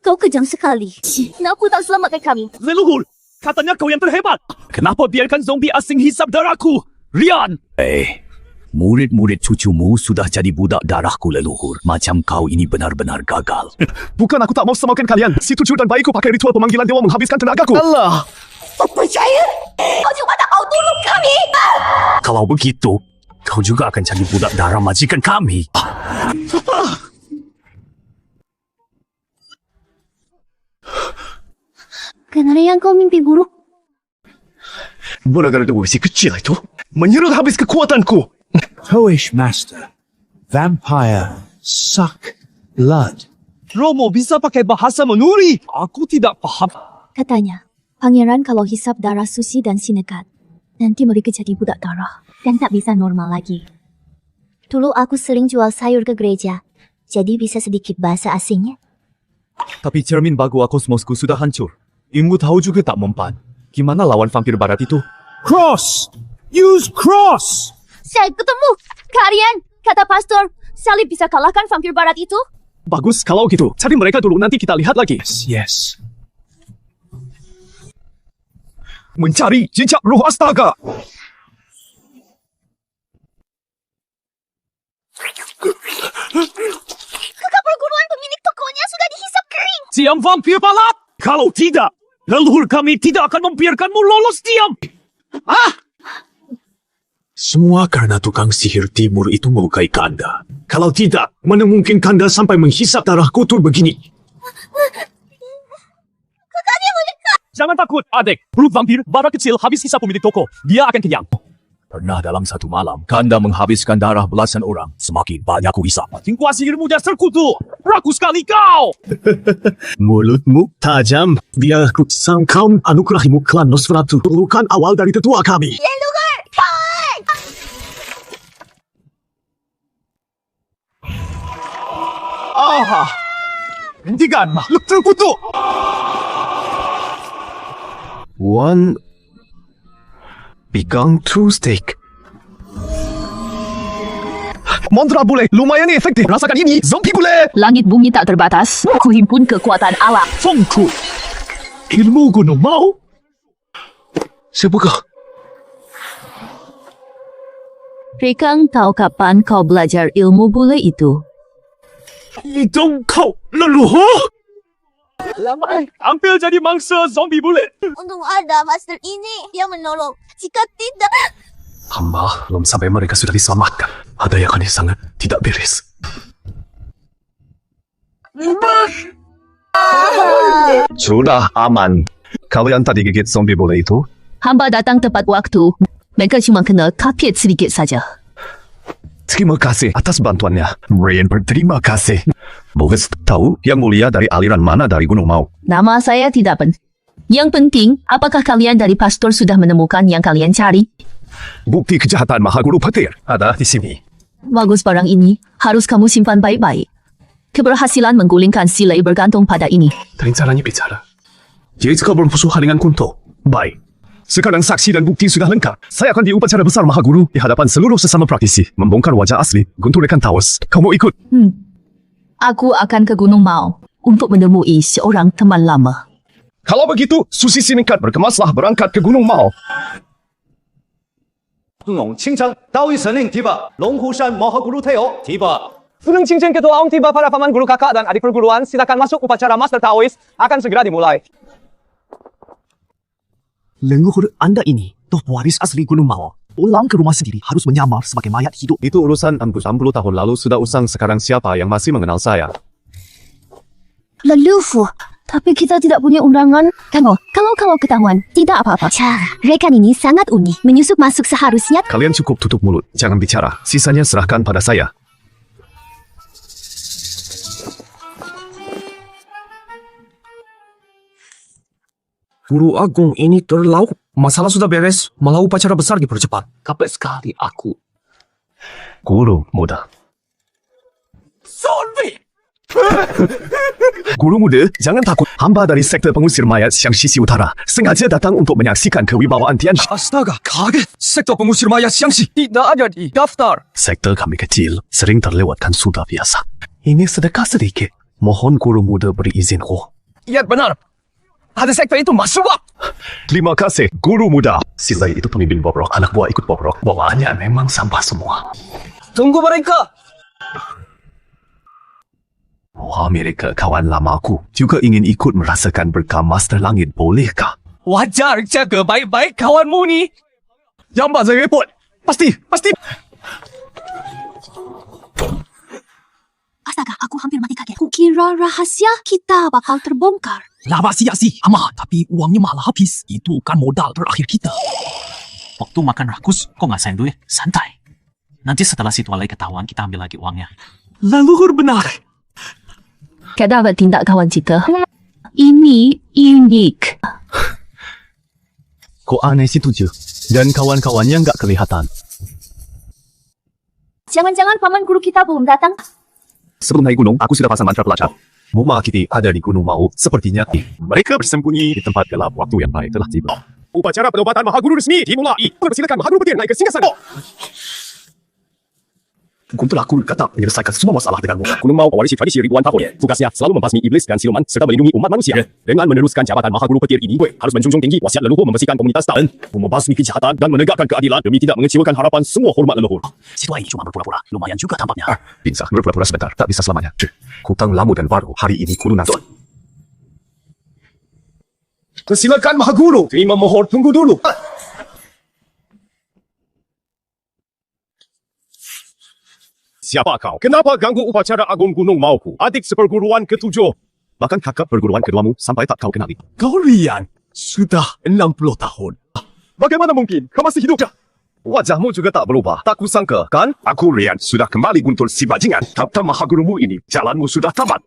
kau kejam sekali. Kenapa tak selamatkan kami? Leluhur, katanya kau yang terhebat. Kenapa biarkan zombie asing hisap darahku? Rian! Murid-murid cucumu sudah jadi budak darahku, leluhur. Macam kau ini benar-benar gagal. Bukan aku tak mau semakan kalian. Si tujuh dan bayiku pakai ritual pemanggilan dewa menghabiskan tenagaku. Allah! Tak percaya? Kau cuma tak mau tolong kami. Kalau begitu, kau juga akan jadi budak darah majikan kami. Kenapa yang kau mimpi buruk? Gara-gara dewa si kecil itu menyerut habis kekuatanku. Toish Master. Vampire suck blood. Romo bisa pakai bahasa menuri. Aku tidak paham. Katanya, pangeran kalau hisap darah Susi dan Sinekat, nanti mereka jadi budak darah dan tak bisa normal lagi. Dulu aku sering jual sayur ke gereja, jadi bisa sedikit bahasa asingnya. Tapi cermin bagu kosmosku sudah hancur. Ilmu tahu juga tak mempan. Gimana lawan vampir barat itu? Cross! Use cross! Saya ketemu! Kalian, kata pastor, salib bisa kalahkan vampir barat itu? Bagus kalau gitu. Cari mereka dulu, nanti kita lihat lagi. Yes. Mencari jejak roh astaga. Kakak perguruan pemilik tokonya sudah dihisap kering. Diam vampir balap! Kalau tidak, leluhur kami tidak akan membiarkanmu lolos diam. Semua karena tukang sihir timur itu melukai Kanda. Kalau tidak, mana mungkin Kanda sampai menghisap darah kotor begini? Kakaknya mendekat. Jangan takut, adik. Perut vampir, bara kecil habis hisap pemilik toko. Dia akan kenyang. Pernah dalam satu malam, Kanda menghabiskan darah belasan orang. Semakin banyak ku hisap. Tingkuah sihirmu dasar kutu. Ragu sekali kau. Mulutmu tajam. Biar ku sangkau anugerahimu klan Nosferatu. Perlukan awal dari tetua kami. Leluhur, fight! Hentikan makhluk terkutuk. One Pegang two steak. Mantra boleh, lumayan efektif. Rasakan ini, zombie boleh. Langit bumi tak terbatas. Kuhimpun kekuatan alam. Fengku. Ilmu gunung mau. Siapakah? Rekang tahu kapan kau belajar ilmu bule itu? Itu kau, leluhur. Lama, hampir jadi mangsa zombie bullet. Untung ada master ini yang menolong. Jika tidak... Hamba belum sampai mereka sudah diselamatkan. Ada yang aneh sangat tidak beres. Sudah aman. Kalian tadi gigit zombie boleh itu? Hamba datang tepat waktu. Mereka cuma kena kapit sedikit saja. Terima kasih atas bantuannya. Rain berterima kasih. Bogus tahu yang mulia dari aliran mana dari Gunung Mau. Nama saya tidak penting. Yang penting, apakah kalian dari pastor sudah menemukan yang kalian cari? Bukti kejahatan Mahaguru Petir ada di sini. Bagus, barang ini harus kamu simpan baik-baik. Keberhasilan menggulingkan Silai bergantung pada ini. Lain caranya bicara. Jadi kau bermusuhan dengan Kunto. Baik. Sekarang saksi dan bukti sudah lengkap. Saya akan di upacara besar Mahaguru di hadapan seluruh sesama praktisi membongkar wajah asli Guntur Rekan Tawas. Kau mau ikut? Aku akan ke Gunung Mau untuk menemui seorang teman lama. Kalau begitu, Susi Siningkat berkemaslah berangkat ke Gunung Mau. 清城岛屿神令提拔龙虎山Maha Guru Teo tiba. Suneng cincin Ketua Om tiba, para paman guru kakak dan adik perguruan silakan masuk, upacara Master Taoist akan segera dimulai. Leluhur anda ini toh pewaris asli Gunung Mau. Pulang ke rumah sendiri harus menyamar sebagai mayat hidup. Itu urusan 60 tahun lalu sudah usang, sekarang siapa yang masih mengenal saya? Leluhur, tapi kita tidak punya undangan. Kalau ketahuan, tidak apa-apa. Rekan ini sangat unik. Menyusup masuk seharusnya. Kalian cukup tutup mulut, jangan bicara. Sisanya serahkan pada saya. Guru Agung ini terlalu. Masalah sudah beres, malah upacara besar dipercepat. Kapek sekali aku. Guru muda. Solvi! Guru muda, jangan takut. Hamba dari sekte pengusir mayat Siang Sisi Utara sengaja datang untuk menyaksikan kewibawaan Tian. Astaga, kaget. Sekte pengusir mayat Xiangxi tidak ada di daftar. Sekte kami kecil, sering terlewatkan sudah biasa. Ini sedekah sedikit. Mohon guru muda beri izin. Ya benar. Ada sekte itu masuk. Terima kasih, guru muda. Silai itu pemimpin bobrok, anak buah ikut bobrok. Bawaannya memang sampah semua. Tunggu mereka. Wah, mereka kawan lamaku. Juga ingin ikut merasakan berkah Master Langit, bolehkah? Wajar, jaga baik-baik kawanmu ni. Jambat saya repot. Pasti. Astaga, aku hampir mati kaget. Kukira rahasia kita bakal terbongkar. Laba sia-sia. Ama, tapi uangnya malah habis. Itu kan modal terakhir kita. Waktu makan rakus, kok nggak sayang duit? Santai. Nanti setelah si Tualai ketahuan, kita ambil lagi uangnya. Leluhur benar. Kadapat tindak kawan kita. Ini unik. Kok aneh situ je? Dan kawan-kawannya nggak kelihatan. Jangan-jangan paman guru kita belum datang. Sebelum naik gunung, aku sudah pasang mantra pelacak. Muma Kitty ada di Gunung Mau. Sepertinya mereka bersembunyi di tempat gelap. Waktu yang baik telah tiba. Upacara penobatan Mahaguru resmi dimulai. Persilakan Mahaguru Petir naik ke singgasana. Guntur aku kata menyelesaikan semua masalah denganmu. Gunung Mau mewarisi tradisi ribuan tahun. Tugasnya selalu membasmi iblis dan siluman serta melindungi umat manusia. Dengan meneruskan jabatan Mahaguru Petir ini, gue harus menjunjung tinggi wasiat leluhur membersihkan komunitas dan membasmi kejahatan dan menegakkan keadilan demi tidak mengecewakan harapan semua hormat leluhur. Si tua ini cuma berpura-pura. Lumayan juga tampaknya. Bisa berpura-pura sebentar, tak bisa selamanya. Hutang lamu dan baru hari ini lunas. Persilakan Mahaguru. Terima mohon tunggu dulu. Siapa kau? Kenapa ganggu upacara Agung Gunung Mauku? Adik seperguruan ke-7. Bahkan kakak perguruan keduamu sampai tak kau kenali. Kalian sudah 60 tahun. Bagaimana mungkin? Kau masih hidup? Wajahmu juga tak berubah. Tak kusangka, kan? Aku Rian sudah kembali Guntur si bajingan. Kata Mahagurumu ini, jalanmu sudah tamat.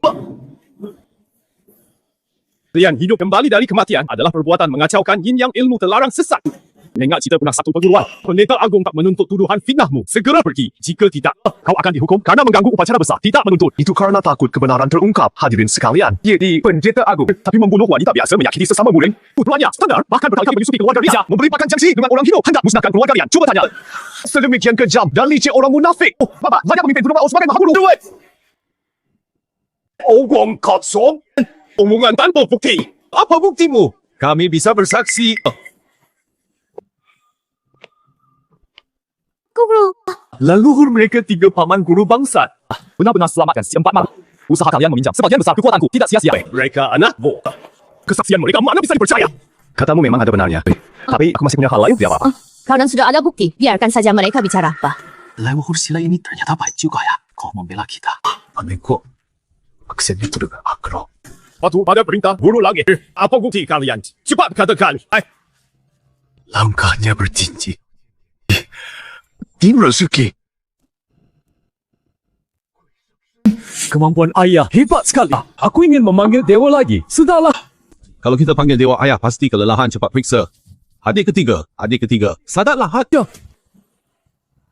Rian hidup kembali dari kematian adalah perbuatan mengacaukan yin yang ilmu terlarang sesat. Mengingat kita pernah satu perguruan, pendeta agung tak menuntut tuduhan fitnahmu. Segera pergi. Jika tidak, kau akan dihukum karena mengganggu upacara besar. Tidak menuntut. Itu karena takut kebenaran terungkap, hadirin sekalian. Jadi, pendeta agung, tapi membunuh wanita biasa menyakiti sesama murid. Putranya, standar, bahkan berkali-kali menyusupi keluarga Riza, membeli pakan jangsi dengan orang hidup, hendak musnahkan keluarga kalian. Cuba tanya. Sedemikian kejam dan licik orang munafik. Oh, Baba, banyak pemimpin Gunung Mau sebagai Mahaguru. Do it! Ogong kosong. Omongan tanpa bukti. Apa buktimu? Kami bisa bersaksi. Guru. Leluhur mereka 3 paman guru bangsat. Benar-benar selamatkan si 4 malam. Usaha kalian meminjam sebagian besar kekuatanku tidak sia-sia. Mereka anak kesaksian mereka mana bisa dipercaya? Katamu memang ada benarnya. Tapi aku masih punya hal lain jawab. Karena sudah ada bukti, biarkan saja mereka bicara, Pak. Leluhur Silai ini ternyata baik juga ya. Kau membela kita. Aneh kok. Aksennya terdengar akrab. Patuh pada perintah Guru Langit. Apa bukti kalian? Cepat katakan. Langkahnya berjinjit. Din Rasuki. Kemampuan ayah hebat sekali. Aku ingin memanggil dewa lagi. Sudahlah. Kalau kita panggil Dewa Ayah, pasti kelelahan cepat periksa. Adik ketiga, sadarlah hati.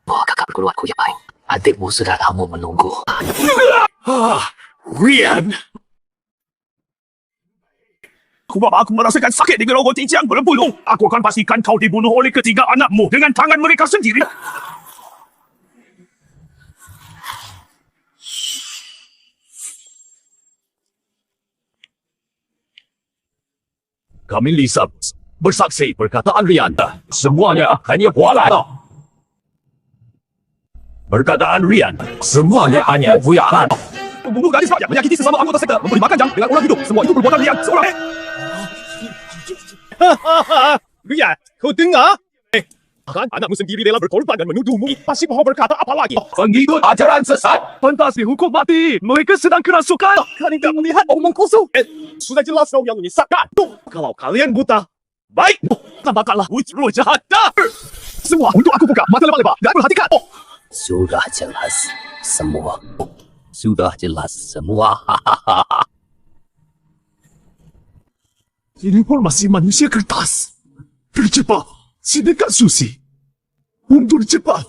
Wah, kakak perguruanku yang baik. Adikmu sudah lama menunggu. Rian! Aku merasakan sakit di gerogol cincang berbulu. Aku akan pastikan kau dibunuh oleh ketiga anakmu dengan tangan mereka sendiri. Kami Lisa bersaksi perkataan Rian. Semuanya hanya bualan. Perkataan Rian, semuanya hanya bualan. Membunuh gadis rakyat, menyakiti sesama anggota sekte, memberi makan jam dengan orang hidup. Semua itu perbuatan Rian seorang. Rian, kau dengar? Kan anakmu sendiri rela berkorban dan menuduhmu. Pasti mau berkata apa lagi? Pengikut ajaran sesat. Pantas dihukum mati. Mereka sedang kerasukan. Kalian tidak melihat omong kosong. Sudah jelas kau yang menyesatkan. Kalau kalian buta, baik. Tambahkanlah wujud jahat. Semua untuk aku buka mata lebar-lebar dan perhatikan. Sudah jelas semua. Sudah jelas semua. Informasi manusia kertas. Terjebak sedekat susi. Mundur cepat.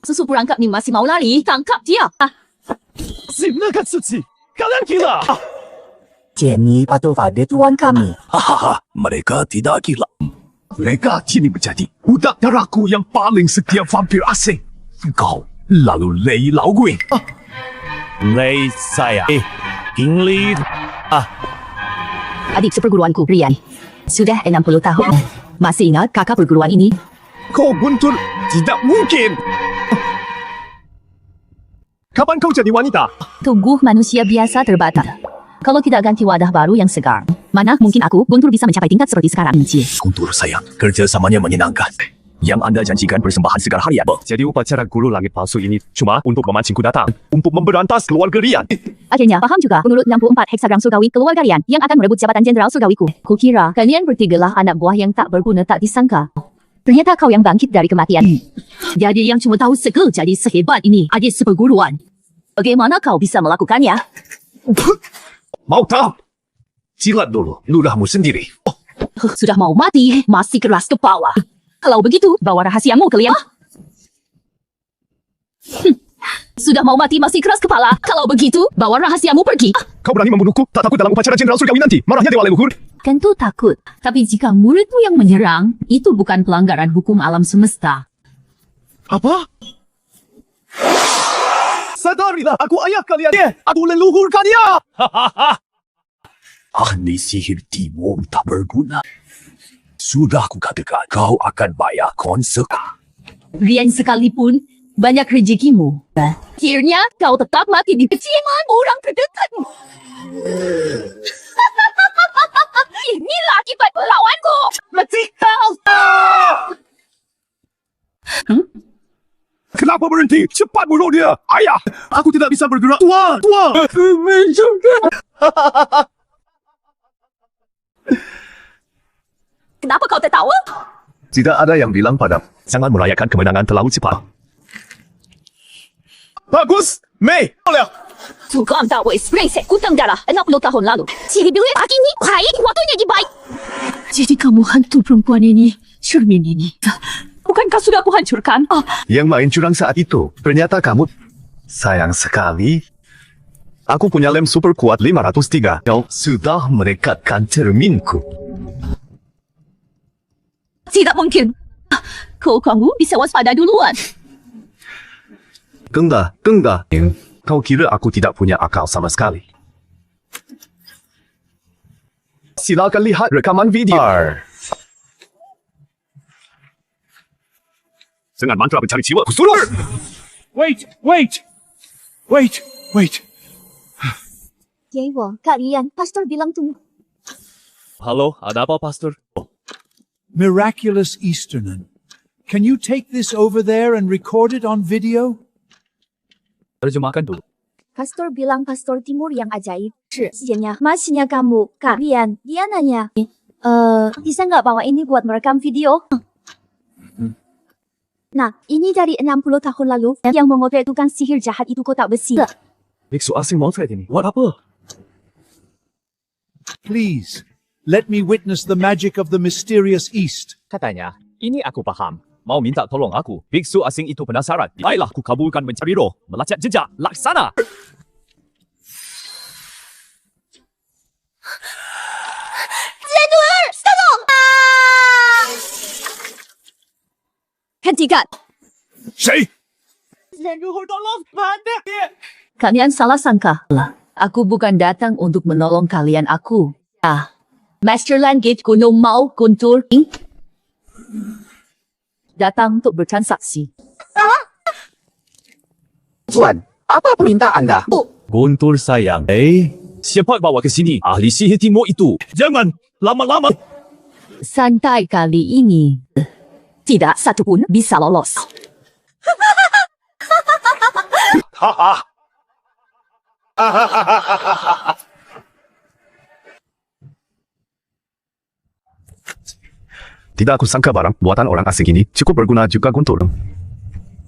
Susu perangkap ni masih mau lari. Tangkap dia. Sedekat suci. Kalian gila. Jenny patuh pada tuan kami. Hahaha, mereka tidak gila. Mereka kini menjadi budak darahku yang paling setia vampir asing. Kau lalu Lei Lao Gui. Lei saya. Kingli. Adik seperguruanku, Rian. Sudah 60 tahun. Masih ingat kakak perguruan ini? Kau Guntur, tidak mungkin. Kapan kau jadi wanita? Tubuh manusia biasa terbatas. Kalau tidak ganti wadah baru yang segar, mana mungkin aku, Guntur, bisa mencapai tingkat seperti sekarang, Encik. Guntur sayang, kerjasamanya menyenangkan. Yang anda janjikan persembahan segar harian. Jadi upacara guru langit palsu ini cuma untuk memancingku datang. Untuk memberantas keluarga Rian. Akhirnya paham juga menurut 64 heksagram surgawi keluarga Rian yang akan merebut jabatan jenderal surgawiku. Kukira kalian bertigalah anak buah yang tak berguna tak disangka. Ternyata kau yang bangkit dari kematian. Jadi yang cuma tahu segel jadi sehebat ini adik seperguruan. Bagaimana kau bisa melakukannya? Mau tahu? Jilat dulu ludahmu sendiri. Sudah mau mati, masih keras kepala. Kalau begitu, bawa rahasiamu kalian. Sudah mau mati masih keras kepala. Kalau begitu, bawa rahasiamu pergi. Kau berani membunuhku? Tak takut dalam upacara jenderal surgawi nanti? Marahnya Dewa Leluhur. Tentu takut. Tapi jika muridmu yang menyerang, itu bukan pelanggaran hukum alam semesta. Apa? Sadarilah, aku ayah kalian. Aku leluhur kalian. Ahli sihir timur tak berguna. Sudah aku katakan, kau akan bayar konsekuensi. Rian sekalipun, banyak rezekimu. Akhirnya, kau tetap mati di keciuman orang terdekatmu. Inilah akibat lawanku. Mati kau! Kenapa berhenti? Cepat bunuh dia! Ayah! Aku tidak bisa bergerak. Tuan! Tuan! Kenapa kau tertawa? Tidak ada yang bilang padamu. Jangan merayakan kemenangan terlalu cepat. Bagus! Mei! Boleh! Tukang tahu brengsek kutang darah 60 tahun lalu. Ciri bilik lagi ni baik, waktunya dibaik. Jadi kamu hantu perempuan ini, cermin ini. Bukankah sudah aku hancurkan? Yang main curang saat itu, ternyata kamu. Sayang sekali. Aku punya lem super kuat 503. Kau sudah merekatkan cerminku. Tidak mungkin. Kamu bisa waspada duluan. Tunggu. Kau kira aku tidak punya akal sama sekali? Silakan lihat rekaman video. Dengan mantra pencari jiwa, kusuruh! Wait! Dewa, Kak Rian, pastor bilang tunggu. Halo, ada apa, Pastor? Miraculous Easternun. Can you take this over there and record it on video? Terjemahkan dulu. Pastor bilang pastor timur yang ajaib. Sianya, masnya kamu, Kak Rian. Dia nanya, bisa nggak bawa ini buat merekam video? Nah, ini dari 60 tahun lalu yang memotret tukang sihir jahat itu kotak besi. Biksu asing motret ini. Buat apa? Please, let me witness the magic of the mysterious East. Katanya, ini aku paham. Mau minta tolong aku. Biksu asing itu penasaran. Baiklah, ku kabulkan mencari roh. Melacak jejak. Laksana! Zenur, tolong! Hentikan! Syekh! Zenur, tolong! Kalian salah sangka. Aku bukan datang untuk menolong kalian aku. Master Langit Gunung Mau Guntur datang untuk bertransaksi. Tuan, apa perintah Anda? Guntur sayang. Siapa bawa ke sini? Ahli sihir timur itu. Jangan lama-lama. Santai kali ini. Tidak satu pun bisa lolos. Tidak aku sangka barang buatan orang asing ini cukup berguna juga Guntur.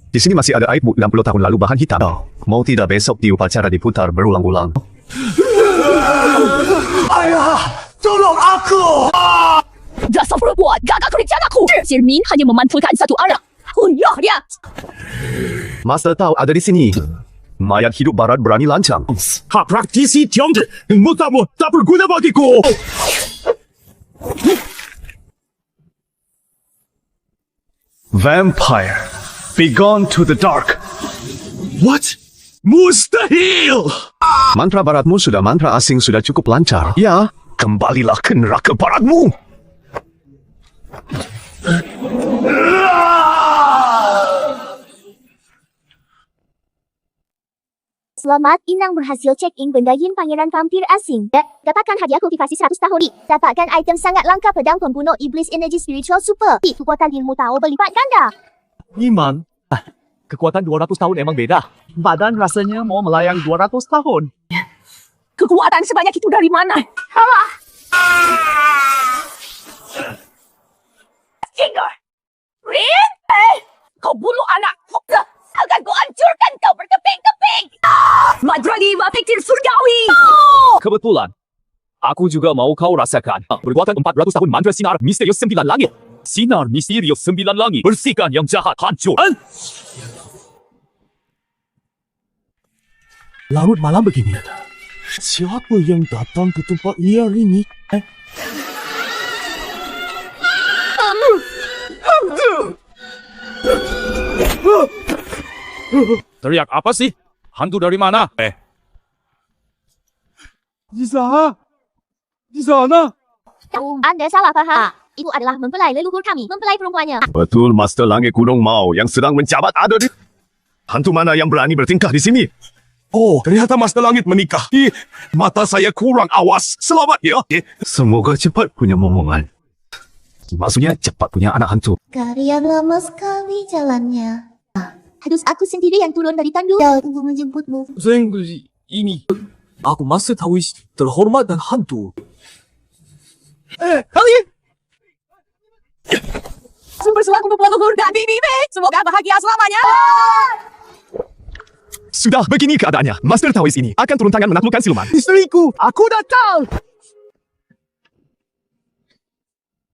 Di sini masih ada air 60 tahun lalu bahan hitam. Mau tidak besok di upacara diputar berulang-ulang. Ayah, tolong aku! Dasar perempuan, gagal kerjaan aku. Sirmin hanya memantulkan satu anak. Hunyah dia. Master tahu ada di sini. Mayat hidup barat berani lancang. Hak praktisi Tiongde, ilmu tak berguna bagiku. Vampire, begone to the dark. What? Mustahil! Mantra baratmu sudah mantra asing sudah cukup lancar. Ya, kembalilah ke neraka baratmu. Selamat, Inang berhasil check-in benda Yin Pangeran Vampir Asing. Dapatkan hadiah kultivasi 100 tahun. Dapatkan item sangat langka pedang pembunuh iblis energi spiritual super. Kekuatan ilmu tahu berlipat ganda. Iman. Kekuatan 200 tahun emang beda. Badan rasanya mau melayang 200 tahun. Kekuatan sebanyak itu dari mana? Stinger! Rin? Kau bunuh anakku! Akan ku hancurkan kau berkeping-keping! Madragi Mapiktir Surgawi! Kebetulan. Aku juga mau kau rasakan. Berkuatan 400 tahun mantra sinar misterius 9 langit. Sinar misterius 9 langit. Bersihkan yang jahat hancur. Larut malam begini. Siapa yang datang ke tempat liar ini? Teriak apa sih? Hantu dari mana? Di sana. Di sana. Anda salah paham. Itu adalah mempelai leluhur kami. Mempelai perempuannya. Betul, Master Langit Gunung Mau yang sedang menjabat ada di... Hantu mana yang berani bertingkah di sini? Oh, ternyata Master Langit menikah. Mata saya kurang awas. Selamat ya. Semoga cepat punya momongan. Maksudnya cepat punya anak hantu. Kalian lama sekali jalannya. Harus aku sendiri yang turun dari tandu untuk menjemputmu. Ini. Aku masih tahu terhormat dan hantu. Kalian! Sumber selaku leluhur dan bibi. Semoga bahagia selamanya. Sudah begini keadaannya. Master Taoist ini akan turun tangan menaklukkan siluman. Istriku, aku datang!